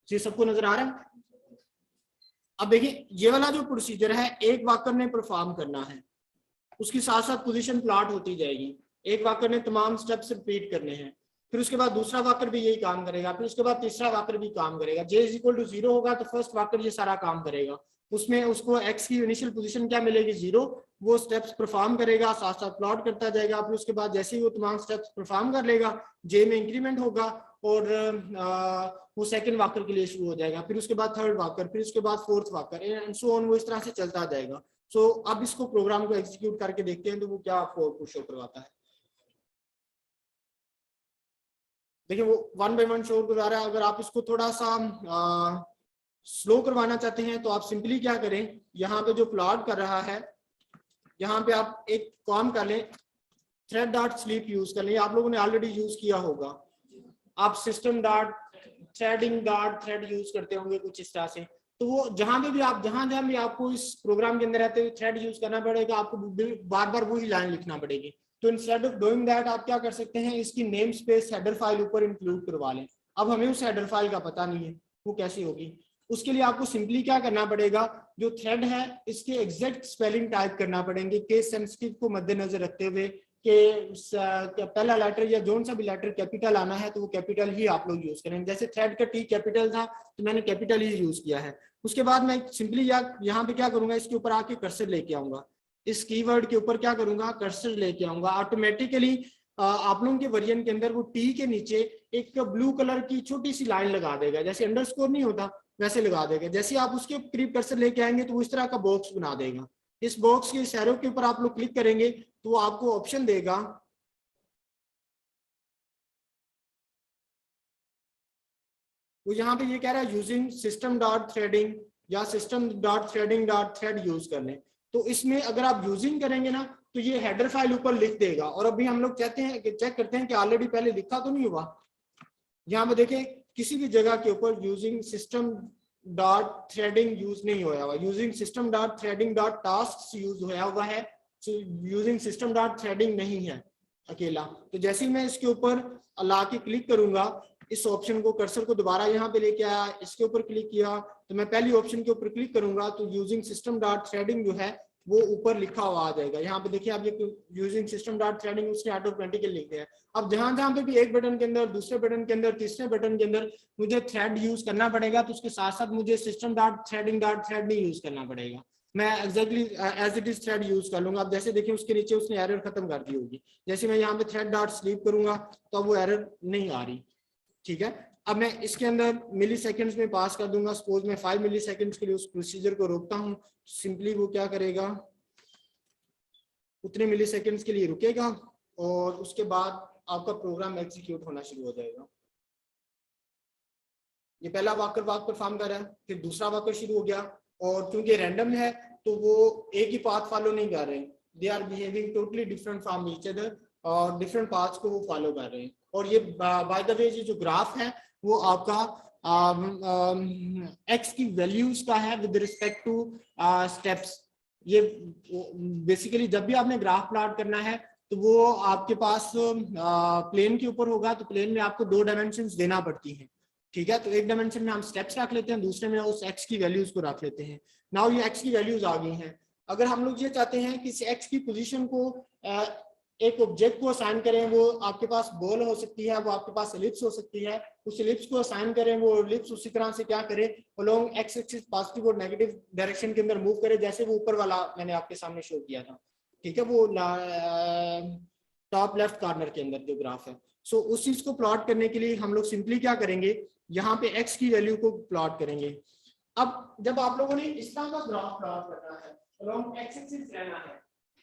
ये सबको नजर आ रहा है। अब देखिए ये वाला जो प्रोसीजर है एक वाकर ने परफॉर्म करना है, उसके साथ साथ पोजीशन प्लॉट होती जाएगी, एक वाकर ने तमाम स्टेप्स रिपीट करने हैं, फिर उसके बाद दूसरा वाकर भी यही काम करेगा, फिर उसके बाद तीसरा वाकर भी काम करेगा। j = 0 होगा तो फर्स्ट वाकर ये सारा काम करेगा, उसमें उसको x की इनिशियल पोजीशन क्या मिलेगी 0, वो स्टेप्स परफॉर्म करेगा, साथ साथ प्लॉट करता जाएगा, फिर उसके बाद जैसे ही वो तमाम स्टेप्स परफॉर्म कर लेगा j में इंक्रीमेंट होगा और वो सेकंड वाकर के लिए शुरू हो जाएगा, फिर उसके बाद थर्ड वाकर, फिर उसके बाद fourth walker and so on, वो इस तरह से चलता जाएगा। सो अब इसको प्रोग्राम को एग्जीक्यूट करके देखते हैं तो वो क्या आपको शो करवाता है। देखिए वो 1 by 1 शो करवा रहा है। अगर आप इसको थोड़ा सा स्लो करवाना चाहते हैं तो आप सिंपली क्या करें, यहाँ पे जो प्लॉट कर रहा है यहाँ पे आप एक काम कर लें, thread.sleep यूज कर लें, आप लोगों ने ऑलरेडी यूज किया होगा, आप system.threading.thread यूज करते होंगे कुछ इस तरह से। तो वो जहां पे भी आप जहां भी आपको इस प्रोग्राम के अंदर रहते हुए थ्रेड यूज करना पड़ेगा, आपको बार बार वही लाइन लिखना पड़ेगी। तो इंस्टेड ऑफ डूइंग दैट आप क्या कर सकते हैं, इसकी नेम स्पेस हेडर फाइल ऊपर इंक्लूड करवा लें। अब हमें उस हेडर फाइल का पता नहीं है वो कैसी होगी, उसके लिए आपको सिंपली क्या करना पड़ेगा, जो थ्रेड है इसके एग्जैक्ट स्पेलिंग टाइप करना पड़ेंगे, केस सेंसिटिव को मद्देनजर रखते हुए कि पहला लेटर या जोन सा भी लेटर कैपिटल आना है तो वो कैपिटल ही आप लोग यूज करेंगे। जैसे थ्रेड का टी कैपिटल था तो मैंने कैपिटल ही यूज किया है। उसके बाद मैं सिंपली यहाँ पे क्या करूंगा, इसके ऊपर आके कर्सर लेके आऊंगा, इस कीवर्ड के ऊपर क्या करूंगा, कर्सर लेके आऊंगा। ऑटोमेटिकली आप लोगों के वर्जन के अंदर वो टी के नीचे एक ब्लू कलर की छोटी सी लाइन लगा देगा, जैसे अंडरस्कोर नहीं होता वैसे लगा देगा। जैसे आप उसके करीब कर्सर लेके आएंगे तो वो इस तरह का बॉक्स बना देगा। इस बॉक्स के सैरो के ऊपर आप लोग क्लिक करेंगे तो वो आपको ऑप्शन देगा, वो यहाँ पे ये कह रहा है यूजिंग system.threading या system.threading.thread यूज कर लें। तो इसमें अगर आप यूजिंग करेंगे ना तो ये हेडर फाइल ऊपर लिख देगा। और अभी हम लोग चाहते हैं कि चेक करते हैं कि ऑलरेडी पहले लिखा तो नहीं हुआ। यहाँ पे देखें किसी भी जगह के ऊपर यूजिंग system.threading यूज नहीं होया हुआ, यूजिंग system.threading.tasks यूज होया हुआ है, यूजिंग system.threading नहीं है अकेला। तो जैसे ही मैं इसके ऊपर ला के क्लिक करूंगा, इस ऑप्शन को कर्सर को दोबारा यहाँ पे लेके आया, इसके ऊपर क्लिक किया तो मैं पहली ऑप्शन के ऊपर क्लिक करूंगा तो यूजिंग system.threading जो है वो ऊपर लिखा हुआ आ जाएगा। यहाँ पे देखिए आप ये यूजिंग system.threading उसने ऑटोमेटिकली लिख दिया है। अब जहां पे भी एक बटन के अंदर, दूसरे बटन के अंदर, तीसरे बटन के अंदर मुझे थ्रेड यूज करना पड़ेगा तो उसके साथ साथ मुझे system.threading.thread नहीं यूज करना पड़ेगा, मैं exactly as it is thread use कर लूंगा। अब जैसे देखिए उसके नीचे उसने एरर खत्म कर दी होगी, जैसे मैं यहाँ पे thread.sleep करूंगा तो अब वो एरर नहीं आ रही। ठीक है, अब मैं इसके अंदर मिली सेकेंड्स में पास कर दूंगा। सपोज मैं 5 मिली सेकेंड्स के लिए उस प्रोसीजर को रोकता हूँ, सिंपली वो क्या करेगा, उतने मिली सेकेंड्स के लिए रुकेगा और उसके बाद आपका प्रोग्राम एग्जीक्यूट होना शुरू हो जाएगा। ये पहला वाकर परफॉर्म कर रहा है, फिर दूसरा वाकर शुरू हो गया, और क्योंकि रैंडम है तो वो एक ही पाथ फॉलो नहीं कर रहे, they are behaving totally different from each other, और डिफरेंट पाथ्स को वो फॉलो कर रहे हैं। और ये बाय द वे ये जो ग्राफ है वो आपका एक्स की वैल्यूज का है विद रिस्पेक्ट टू स्टेप्स। ये बेसिकली जब भी आपने ग्राफ प्लॉट करना है तो वो आपके पास प्लेन के ऊपर होगा, तो प्लेन में आपको 2 डायमेंशंस देना पड़ती हैं। ठीक है, तो एक डायमेंशन में हम स्टेप्स रख लेते हैं, दूसरे में उस एक्स की वैल्यूज को रख लेते हैं। नाउ ये एक्स की वैल्यूज आ गई हैं। अगर हम लोग ये चाहते हैं कि इस एक्स की पोजीशन को एक ऑब्जेक्ट को असाइन करें, वो आपके पास बॉल हो सकती है, वो आपके पास एलिप्स हो सकती है, उस एलिप्स को असाइन करें, वो एलिप्स उसी तरह से क्या करे, अलोंग एक्स एक्सिस पॉजिटिव और नेगेटिव डायरेक्शन के अंदर मूव करे, जैसे वो ऊपर वाला मैंने आपके सामने शो किया था, ठीक है, वो टॉप लेफ्ट कॉर्नर के अंदर जो ग्राफ है। सो उस चीज को प्लॉट करने के लिए हम लोग सिंपली क्या करेंगे, यहाँ पे एक्स की वैल्यू को प्लॉट करेंगे। अब जब आप लोगों ने इस तरह का ग्राफ प्लॉट करना है, अलोंग एक्स एक्सिस रहना है,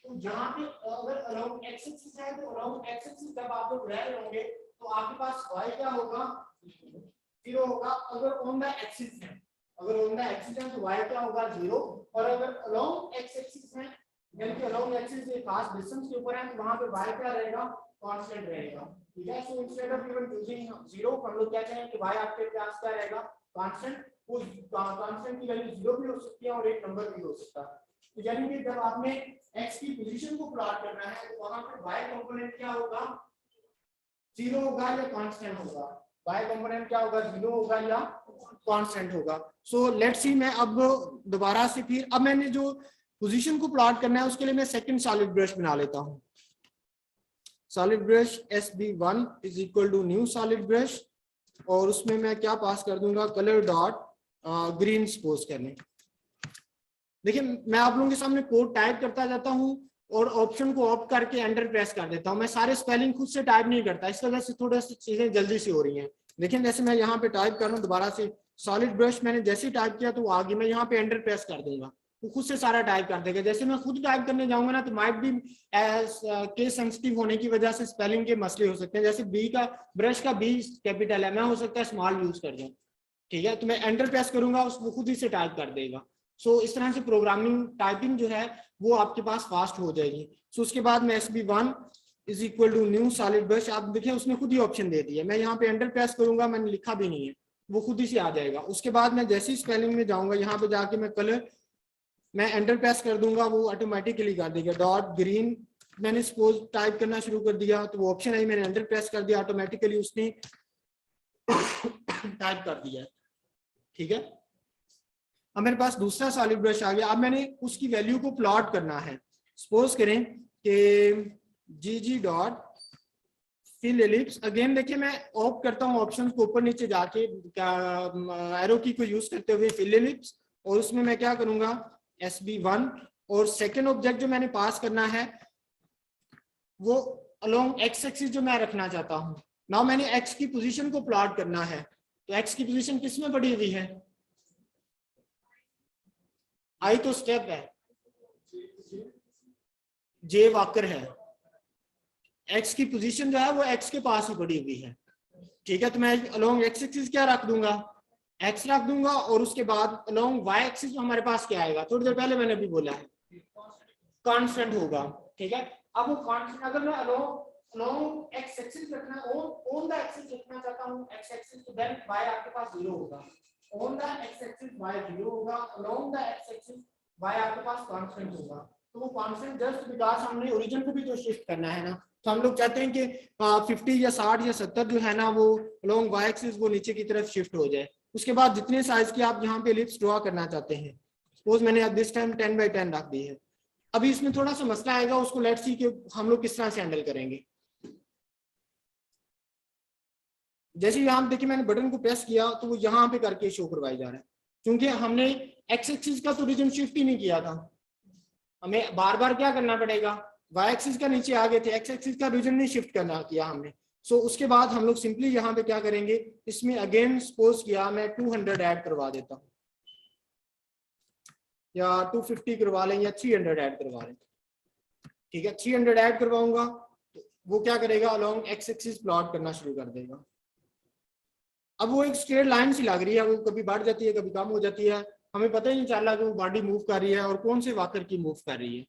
तो यहाँ पे अगर अलोंग एक्स एक्सिस है तो अलोंग एक्स एक्सिस जब आप लोग रह रहे होंगे तो आपके पास y क्या होगा, 0 होगा। अगर ऑन द एक्सिस है, अगर ऑन द एक्सिस है तो y क्या होगा, 0। और अगर अलोंग एक्स एक्सिस है यानी कि अलोंग एक्सिस से खास डिस्टेंस के ऊपर है तो वहां पे y क्या रहेगा, कांस्टेंट रहेगा, ठीक है। So instead of even using 0 हम लोग कहते हैं कि y आपके पास क्या रहेगा, कांस्टेंट। उस कांस्टेंट की वैल्यू 0 भी हो सकती है और एक नंबर भी हो सकता है। तो यानी कि जब आपने x की पोजीशन को प्लॉट करना है तो वहां पे y कंपोनेंट क्या होगा, 0 होगा या कांस्टेंट होगा, y कंपोनेंट क्या होगा, 0 होगा या कांस्टेंट होगा। सो लेट्स सी, मैं अब दोबारा से फिर अब मैंने जो पोजीशन को प्लॉट करना है उसके लिए मैं सेकंड सॉलिड ब्रश बना लेता हूं। Solid brush SB1 is equal to new solid brush, और उसमें मैं क्या पास कर दूंगा, कलर डॉट ग्रीन सपोज करने। देखिए मैं आप लोगों के सामने कोड टाइप करता जाता हूं और ऑप्शन को ऑफ करके एंटर प्रेस कर देता हूं। मैं सारे स्पेलिंग खुद से टाइप नहीं करता, इस वजह से थोड़ा सी चीजें जल्दी से हो रही हैं। देखिए जैसे मैं यहाँ पे टाइप कर रहा हूँ दोबारा से, सॉलिड ब्रश मैंने जैसे ही टाइप किया तो आगे मैं यहाँ पे एंटर प्रेस कर दूंगा तो खुद से सारा टाइप कर देगा। जैसे मैं खुद टाइप करने जाऊंगा ना तो माइट भी केस सेंसिटिव होने की वजह से स्पेलिंग के मसले हो सकते हैं। जैसे बी का ब्रश का बी कैपिटल है, मैं हो सकता है स्मॉल यूज कर दूं, ठीक है, तो मैं एंटर प्रेस करूंगा उसको खुद ही से टाइप कर देगा। सो इस तरह से प्रोग्रामिंग टाइपिंग जो है वो आपके पास फास्ट हो जाएगी। सो उसके बाद मैं SB1 is equal to new solid brush, आप देखिए उसने खुद ही ऑप्शन दे दिया, मैं यहाँ पे एंटर प्रेस करूंगा, मैंने लिखा भी नहीं है, वो खुद ही से आ जाएगा। उसके बाद मैं जैसे ही स्पेलिंग में जाऊंगा यहाँ पे जाके मैं कलर मैं एंटर प्रेस कर दूंगा, वो ऑटोमेटिकली कर देगा डॉट ग्रीन। मैंने सपोज टाइप करना शुरू कर दिया तो वो ऑप्शन आई, मैंने एंटर प्रेस कर दिया, ऑटोमेटिकली उसने टाइप कर दिया, ठीक है। अब मेरे पास दूसरा सॉलिड ब्रश आ गया। अब मैंने उसकी वैल्यू को प्लॉट करना है। सपोज करें कि GG dot fill ellipse, again देखिए मैं ऑफ करता हूँ ऑप्शन को ऊपर नीचे जाके एरो की को यूज करते हुए फिल एलिप्स, और उसमें मैं क्या करूंगा SB1, और सेकेंड ऑब्जेक्ट जो मैंने पास करना है वो अलोंग एक्स एक्सिस जो मैं रखना चाहता हूँ। नाउ मैंने एक्स की पोजीशन को प्लॉट करना है, तो एक्स की पोजीशन किस में पड़ी हुई है, आई तो स्टेप है, जे वाकर है, एक्स की पोजीशन जो है वो एक्स के पास ही पड़ी हुई है, ठीक है। तो मैं अलोंग एक्स एक्सिस क्या रख दूंगा, एक्स रख दूंगा, और उसके बाद अलोंग वाई एक्सिस हमारे पास क्या आएगा, थोड़ी देर पहले मैंने भी बोला है कांस्टेंट होगा, ठीक है। अब वो कांस्टेंट अगर मैं अलोंग एक्स एक्सिस रखना ऑन द एक्सिस रखना चाहता हूं एक्स एक्सिस, तो देन वाई आपके पास 0 होगा, on the X axis Y 0 होगा, along the X axis Y आपके पास कांस्टेंट होगा। तो वो कांस्टेंट जस्ट बिकॉज़ हमने ओरिजिन को भी तो शिफ्ट करना है ना, तो हम लोग चाहते हैं कि 50 या 60 या 70 जो है ना वो अलोंग वाई एक्सिस वो नीचे की तरफ शिफ्ट हो जाए। उसके बाद जितने साइज की आप यहाँ पे एलिप्स ड्रॉ करना चाहते हैं, सपोज मैंने अब दिस टाइम 10 बाई 10 रख दी है। अभी इसमें थोड़ा सा मसला आएगा, उसको लेट्स सी कि हम लोग किस तरह से हैंडल करेंगे। जैसे यहाँ देखिए मैंने बटन को प्रेस किया तो वो यहाँ पे करके शो करवाया जा रहा है, क्योंकि हमने एक्स एक्सिस का तो रीजन शिफ्ट ही नहीं किया था, हमें बार बार क्या करना पड़ेगा, वाई एक्सिस का नीचे आ गए थे, एक्स एक्सिस का रीजन नहीं शिफ्ट करना किया हमने। सो उसके बाद हम लोग सिंपली यहाँ पे क्या करेंगे, इसमें अगेन सपोज किया मैं 200 ऐड करवा देता हूँ, या 250 करवा लें, या 300 ऐड करवा लें, ठीक है। 300 ऐड करवाऊंगा तो वो क्या करेगा, अलोंग एक्स एक्सिस प्लॉट करना शुरू कर देगा। अब वो एक स्ट्रेट लाइन सी लग रही है, वो कभी बढ़ जाती है कभी कम हो जाती है, हमें पता ही नहीं चल रहा कि वो बॉडी मूव कर रही है और कौन से वाकर की मूव कर रही है,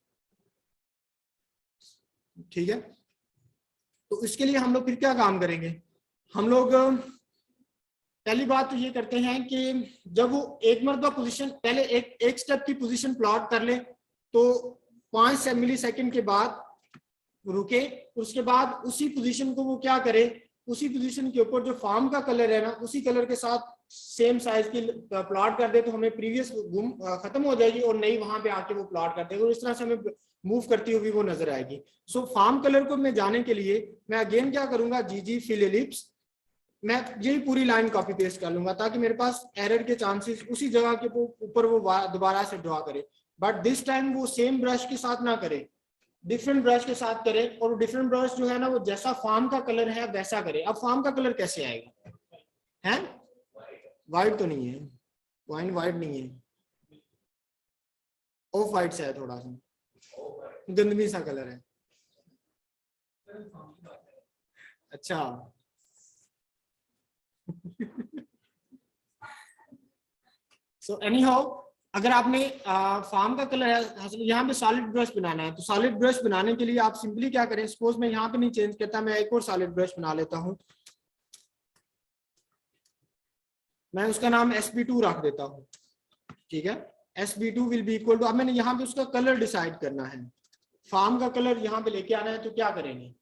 ठीक है। तो इसके लिए हम लोग फिर क्या काम करेंगे, हम लोग पहली बात तो ये करते हैं कि जब वो एक मरतबा पोजीशन पहले एक स्टेप की पोजीशन प्लॉट कर ले तो 5 मिलीसेकंड के बाद रुके, उसके बाद उसी पोजीशन को वो क्या करे, उसी पोजीशन के ऊपर जो फॉर्म का कलर है ना उसी कलर के साथ सेम साइज की प्लॉट कर दे तो हमें प्रीवियस खत्म हो जाएगी और नई वहां पे आके वो प्लॉट कर देगा और इस तरह से हमें मूव करती हुई वो नजर आएगी। सो फार्म कलर को मैं जाने के लिए मैं अगेन क्या करूंगा, जीजी फिल एलिप्स, मैं यही पूरी लाइन कॉपी पेस्ट कर लूंगा ताकि मेरे पास एरर के चांसेस उसी जगह के ऊपर वो दोबारा से ड्रॉ करे। बट दिस टाइम वो सेम ब्रश के साथ ना करे, डिफरेंट ब्रश के साथ करे, और डिफरेंट ब्रश जो है ना वो जैसा फार्म का कलर है वैसा करे। अब फार्म का कलर कैसे आएगा, है वाइट तो नहीं है, वाइन वाइट नहीं है, ऑफ वाइट से है, थोड़ा सा गंदमी सा कलर है। अच्छा सो एनी हाउ, अगर आपने फार्म का कलर है, यहाँ पे सॉलिड ब्रश बनाना है, तो सॉलिड ब्रश बनाने के लिए आप सिंपली क्या करें, सपोज मैं यहाँ पे नहीं चेंज करता, मैं एक और सॉलिड ब्रश बना लेता हूँ, मैं उसका नाम sp2 रख देता हूँ, ठीक है। sp2 will be equal to, अब मैंने यहाँ पे उसका कलर डिसाइड करना है, फार्म का कलर यहाँ पे लेके आना है, तो क्या करेंगे,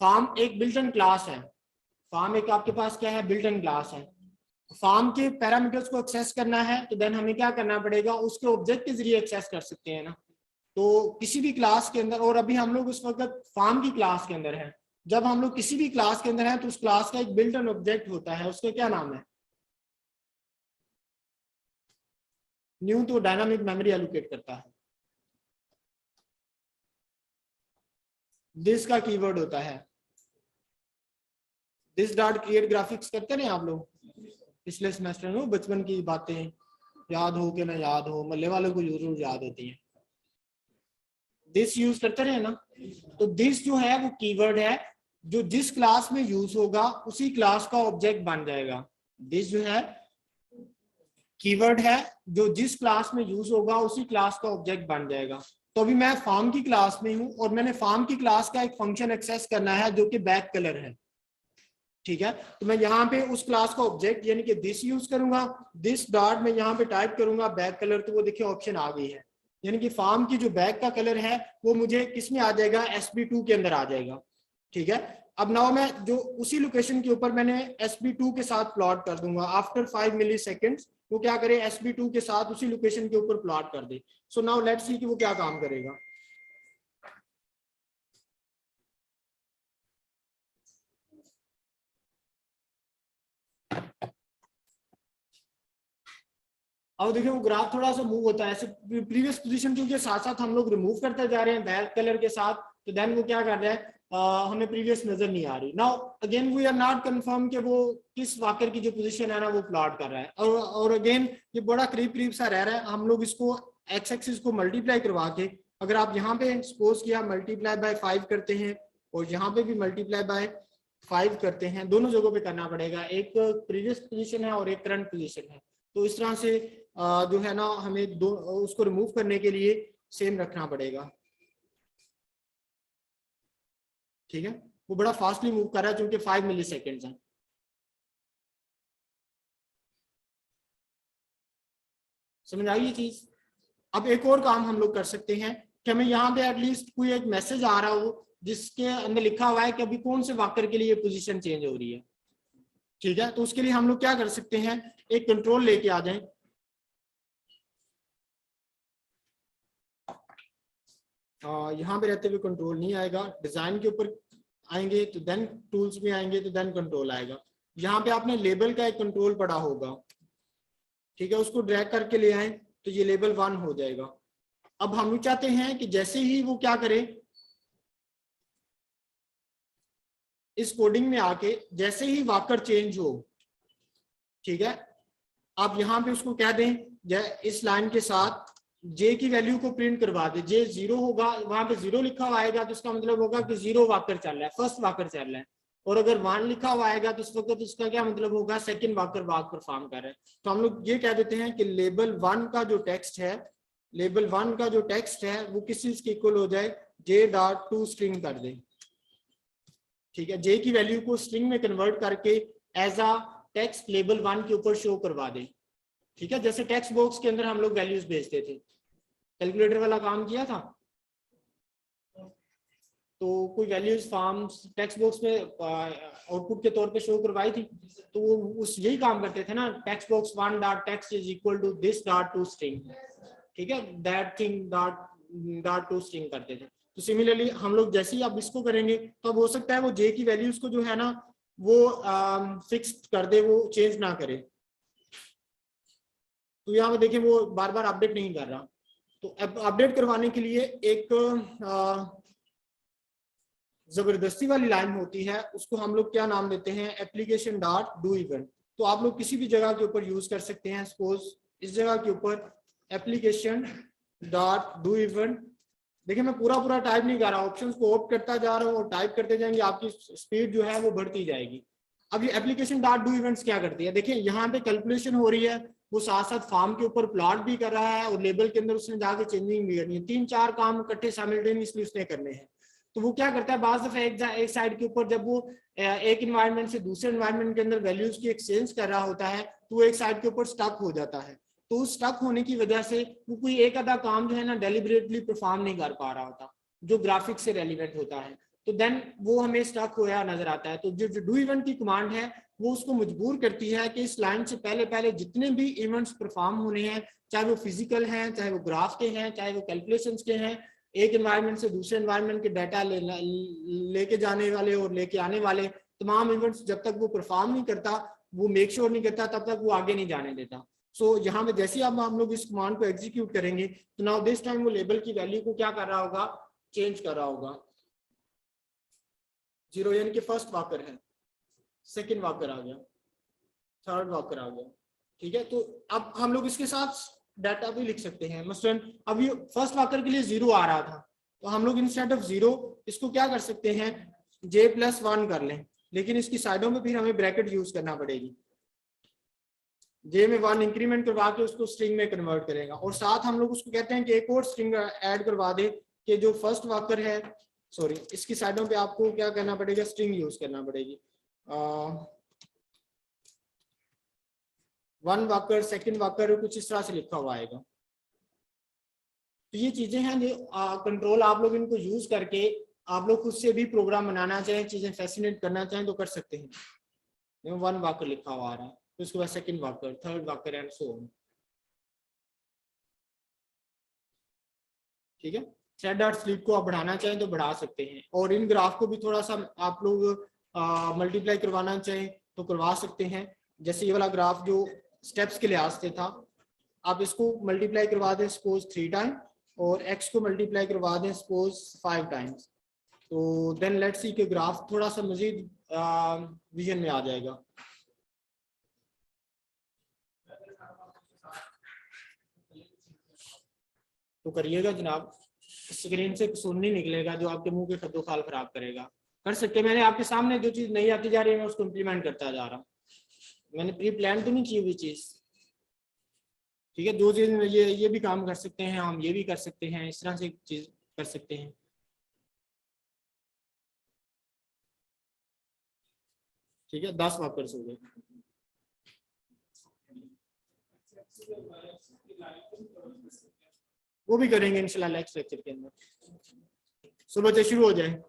फार्म एक बिल्ट इन क्लास है, फार्म एक आपके पास क्या है, बिल्ट इन क्लास है। फार्म के पैरामीटर्स को एक्सेस करना है तो देन हमें क्या करना पड़ेगा, उसके ऑब्जेक्ट के जरिए एक्सेस कर सकते हैं ना, तो किसी भी क्लास के अंदर, और अभी हम लोग उस वक्त फार्म की क्लास के अंदर है, जब हम लोग किसी भी क्लास के अंदर हैं तो उस क्लास का एक बिल्ट इन ऑब्जेक्ट होता है, उसका क्या नाम है, न्यू, तो डायनामिक मेमोरी एलोकेट करता है, दिस का कीवर्ड होता है, दिस डॉट क्रिएट ग्राफिक्स करते हैं आप लोग पिछले सेमेस्टर में, बचपन की बातें याद हो के ना याद हो, मल्ले वालों को जरूर याद होती है, दिस यूज करते रहे ना, तो दिस जो है वो कीवर्ड है, जो जिस क्लास में यूज होगा उसी क्लास का ऑब्जेक्ट बन जाएगा, दिस जो है कीवर्ड है, जो जिस क्लास में यूज होगा उसी क्लास का ऑब्जेक्ट बन जाएगा। तो अभी मैं फार्म की क्लास में हूं और मैंने फार्म की क्लास का एक फंक्शन एक्सेस करना है जो कि बैक कलर है, ठीक है, तो मैं यहाँ पे उस क्लास का ऑब्जेक्ट यानी कि दिस यूज करूंगा, दिस डॉट में यहाँ पे टाइप करूंगा बैक कलर, तो वो देखिए ऑप्शन आ गई है, यानी कि फार्म की जो बैक का कलर है वो मुझे किस में आ जाएगा, sp2 के अंदर आ जाएगा, ठीक है। अब नाउ मैं जो उसी लोकेशन के ऊपर मैंने sp2 के साथ प्लॉट कर दूंगा, आफ्टर 5 मिली सेकेंड्स वो क्या करे, sp2 के साथ उसी लोकेशन के ऊपर प्लॉट कर दे। सो नाउ लेट्स सी कि वो क्या काम करेगा। अब देखिए वो ग्राफ थोड़ा सा मूव होता है ऐसे प्रीवियस पोजीशन, क्योंकि साथ साथ हम लोग रिमूव करते जा रहे हैं बैक कलर के साथ, तो देन वो क्या कर रहा है, हमें प्रीवियस नजर नहीं आ रही। Now again we are not confirm कि वो किस वाकर की जो पोजीशन है ना वो प्लॉट कर रहा है, और अगेन ये बड़ा करीब करीब सा रह रहा है, हम लोग इसको एक्स एक्सिस को मल्टीप्लाई करवा के, अगर आप यहाँ पे सपोज किया मल्टीप्लाई बाय 5 करते हैं और यहाँ पे भी मल्टीप्लाई बाय 5 करते हैं, दोनों जगहों पे करना पड़ेगा, एक प्रीवियस पोजीशन है और एक करंट पोजीशन है, तो इस तरह से जो है ना हमें दो उसको रिमूव करने के लिए सेम रखना पड़ेगा, ठीक है। वो बड़ा फास्टली मूव कर रहा है क्योंकि 5 मिली सेकेंड है, समझ आई ये चीज। अब एक और काम हम लोग कर सकते हैं कि हमें यहाँ पे एटलीस्ट कोई एक मैसेज आ रहा हो जिसके अंदर लिखा हुआ है कि अभी कौन से वाकर के लिए पोजीशन चेंज हो रही है, ठीक है, तो उसके लिए हम लोग क्या कर सकते हैं, एक कंट्रोल लेके आ जाएं, यहाँ पे रहते हुए कंट्रोल नहीं आएगा, डिजाइन के ऊपर आएंगे तो देन टूल्स में आएंगे तो देन कंट्रोल आएगा, यहाँ पे आपने लेबल का एक कंट्रोल पड़ा होगा, ठीक है, उसको ड्रैग करके ले आए तो ये लेबल 1 हो जाएगा। अब हम चाहते हैं कि जैसे ही वो क्या करे, इस कोडिंग में आके जैसे ही वाकर चेंज हो, ठीक है, आप यहाँ पे उसको कह दें इस लाइन के साथ जे की वैल्यू को प्रिंट करवा दे, जे 0 होगा, वहां पे 0 लिखा हुआ आएगा तो इसका मतलब होगा कि 0 वाकर चल रहा है, फर्स्ट वाकर चल रहा है, और अगर 1 लिखा हुआ आएगा तो इस वक्त उसका क्या मतलब होगा, सेकंड वाकर वाक परफॉर्म कर रहा है। तो हम लोग ये कह देते हैं कि लेबल 1 का जो टेक्स्ट है, लेबल 1 का जो टेक्स्ट है वो किस चीज के इक्वल हो जाए, जे डॉट टू स्ट्रिंग कर दे, ठीक है, जे की वैल्यू को स्ट्रिंग में कन्वर्ट करके एज अ टेक्स्ट लेबल 1 के ऊपर शो करवा दे, ठीक है, जैसे टेक्स्ट बॉक्स के अंदर हम लोग वैल्यूज भेजते थे, कैलकुलेटर वाला काम किया था। तो कोई वैल्यूज फॉर्म टेक्स्ट बॉक्स में आउटपुट के तौर पे शो करवाई थी, तो वो उस यही काम करते थे ना, text box one dot text is equal to this dot to string, ठीक है, that thing dot to string करते थे। तो सिमिलरली हम लोग जैसे ही आप इसको करेंगे तो अब हो सकता है वो जे की वैल्यूज को जो है ना वो फिक्स कर दे, वो चेंज ना करे। तो यहाँ पे देखें वो बार बार अपडेट नहीं कर रहा। तो अपडेट करवाने के लिए एक जबरदस्ती वाली लाइन होती है, उसको हम लोग क्या नाम देते हैं, एप्लीकेशन डॉट डू इवेंट। तो आप लोग किसी भी जगह के ऊपर यूज कर सकते हैं। सपोज इस जगह के ऊपर एप्लीकेशन डॉट डू इवेंट, देखिए मैं पूरा टाइप नहीं कर रहा, ऑप्शंस को ऑप्ट करता जा रहा हूँ और टाइप करते जाएंगे, आपकी स्पीड जो है वो बढ़ती जाएगी। अब ये एप्लीकेशन डॉट डू इवेंट्स क्या करती है, देखिए यहाँ पे कैलकुलेशन हो रही है, वो साथ साथ फॉर्म के ऊपर प्लॉट भी कर रहा है और लेबल के अंदर उसने जाके चेंजिंग भी करनी है। 3-4 काम इकट्ठे साइमल्टेनियसली उसने करने हैं। तो वो क्या करता है, बाज़ दफा एक साइड के ऊपर जब वो एक इन्वायरमेंट से दूसरे इन्वायरमेंट के अंदर वैल्यूज की एक्सचेंज कर रहा होता है, तो वो एक साइड के ऊपर स्टक हो जाता है। तो उस स्टक होने की वजह से वो कोई एक आधा काम जो है ना डेलिबरेटली परफॉर्म नहीं कर पा रहा होता, जो ग्राफिक्स से रेलिवेंट होता है, तो देन वो हमें स्टक होया नजर आता है। तो जो डू इवेंट की कमांड है वो उसको मजबूर करती है कि इस लाइन से पहले पहले जितने भी इवेंट्स परफॉर्म होने हैं, चाहे वो फिजिकल हैं, चाहे वो ग्राफ के हैं, चाहे वो कैलकुलेशंस के हैं, एक एनवायरनमेंट से दूसरे एनवायरनमेंट के डाटा लेके जाने वाले और लेके आने वाले तमाम इवेंट्स जब तक वो परफॉर्म नहीं करता, वो मेक श्योर नहीं करता, तब तक वो आगे नहीं जाने देता। सो यहाँ पे जैसे ही अब हम लोग इस कमांड को एग्जीक्यूट करेंगे तो नाउ दिस टाइम वो लेबल की वैल्यू को क्या कर रहा होगा, चेंज कर रहा होगा। 0 यानी कि फर्स्ट वाकर है, सेकंड वाकर आ गया, थर्ड वाकर आ गया, ठीक है। तो अब हम लोग इसके साथ डाटा भी लिख सकते हैं। मसलन अब ये फर्स्ट वाकर के लिए 0 आ रहा था, तो हम लोग इंस्टेड ऑफ 0 इसको क्या कर सकते हैं, j+1 कर लें, लेकिन इसकी साइडों में फिर हमें ब्रैकेट यूज करना पड़ेगी। जे में 1 इंक्रीमेंट करवा के उसको स्ट्रिंग में कन्वर्ट करेगा, और साथ हम लोग उसको कहते हैं कि एक और स्ट्रिंग ऐड करवा दे कि जो फर्स्ट वाकर है, सॉरी इसकी साइडों पे आपको क्या करना पड़ेगा, स्ट्रिंग यूज करना पड़ेगी। 1 वाकर, सेकंड वाकर, कुछ इस तरह से लिखा हुआ आएगा। तो ये चीजें हैं जो कंट्रोल आप लोग इनको यूज करके आप लोग खुद से भी प्रोग्राम बनाना चाहें, चीजें फैसिनेट करना चाहें तो कर सकते हैं। 1 वाकर लिखा हुआ आ रहा है, तो उसके बाद second walker, third walker and so on, ठीक है। थ्रेड डॉट स्लीप को आप बढ़ाना चाहें तो बढ़ा सकते हैं, और इन ग्राफ को भी थोड़ा सा आप लोग मल्टीप्लाई करवाना चाहें तो करवा सकते हैं। जैसे ये वाला ग्राफ जो स्टेप्स के लिहाज से था, आप इसको मल्टीप्लाई करवा दें सपोज 3 टाइम, और x को मल्टीप्लाई करवा दें सपोज 5 टाइम्स, तो देन लेट्स सी कि ग्राफ थोड़ा सा मजीद विजन में आ जाएगा। तो करिएगा जनाब, स्क्रीन से सुन नहीं निकलेगा जो आपके मुंह के खद्दो खाल खराब करेगा। कर सकते, मैंने आपके सामने जो चीज नहीं आती जा रही है मैं उसको इम्प्लीमेंट करता जा रहा हूँ, मैंने प्री प्लान तो नहीं की हुई चीज, ठीक है। दो चीज ये भी काम कर सकते हैं हम, ये भी कर सकते हैं, इस तरह से चीज कर सकते हैं, ठीक है। 10 वाकर्स हो गए। वो भी करेंगे इंशाल्लाह नेक्स्ट लेक्चर के अंदर। सुबह से शुरू हो जाए।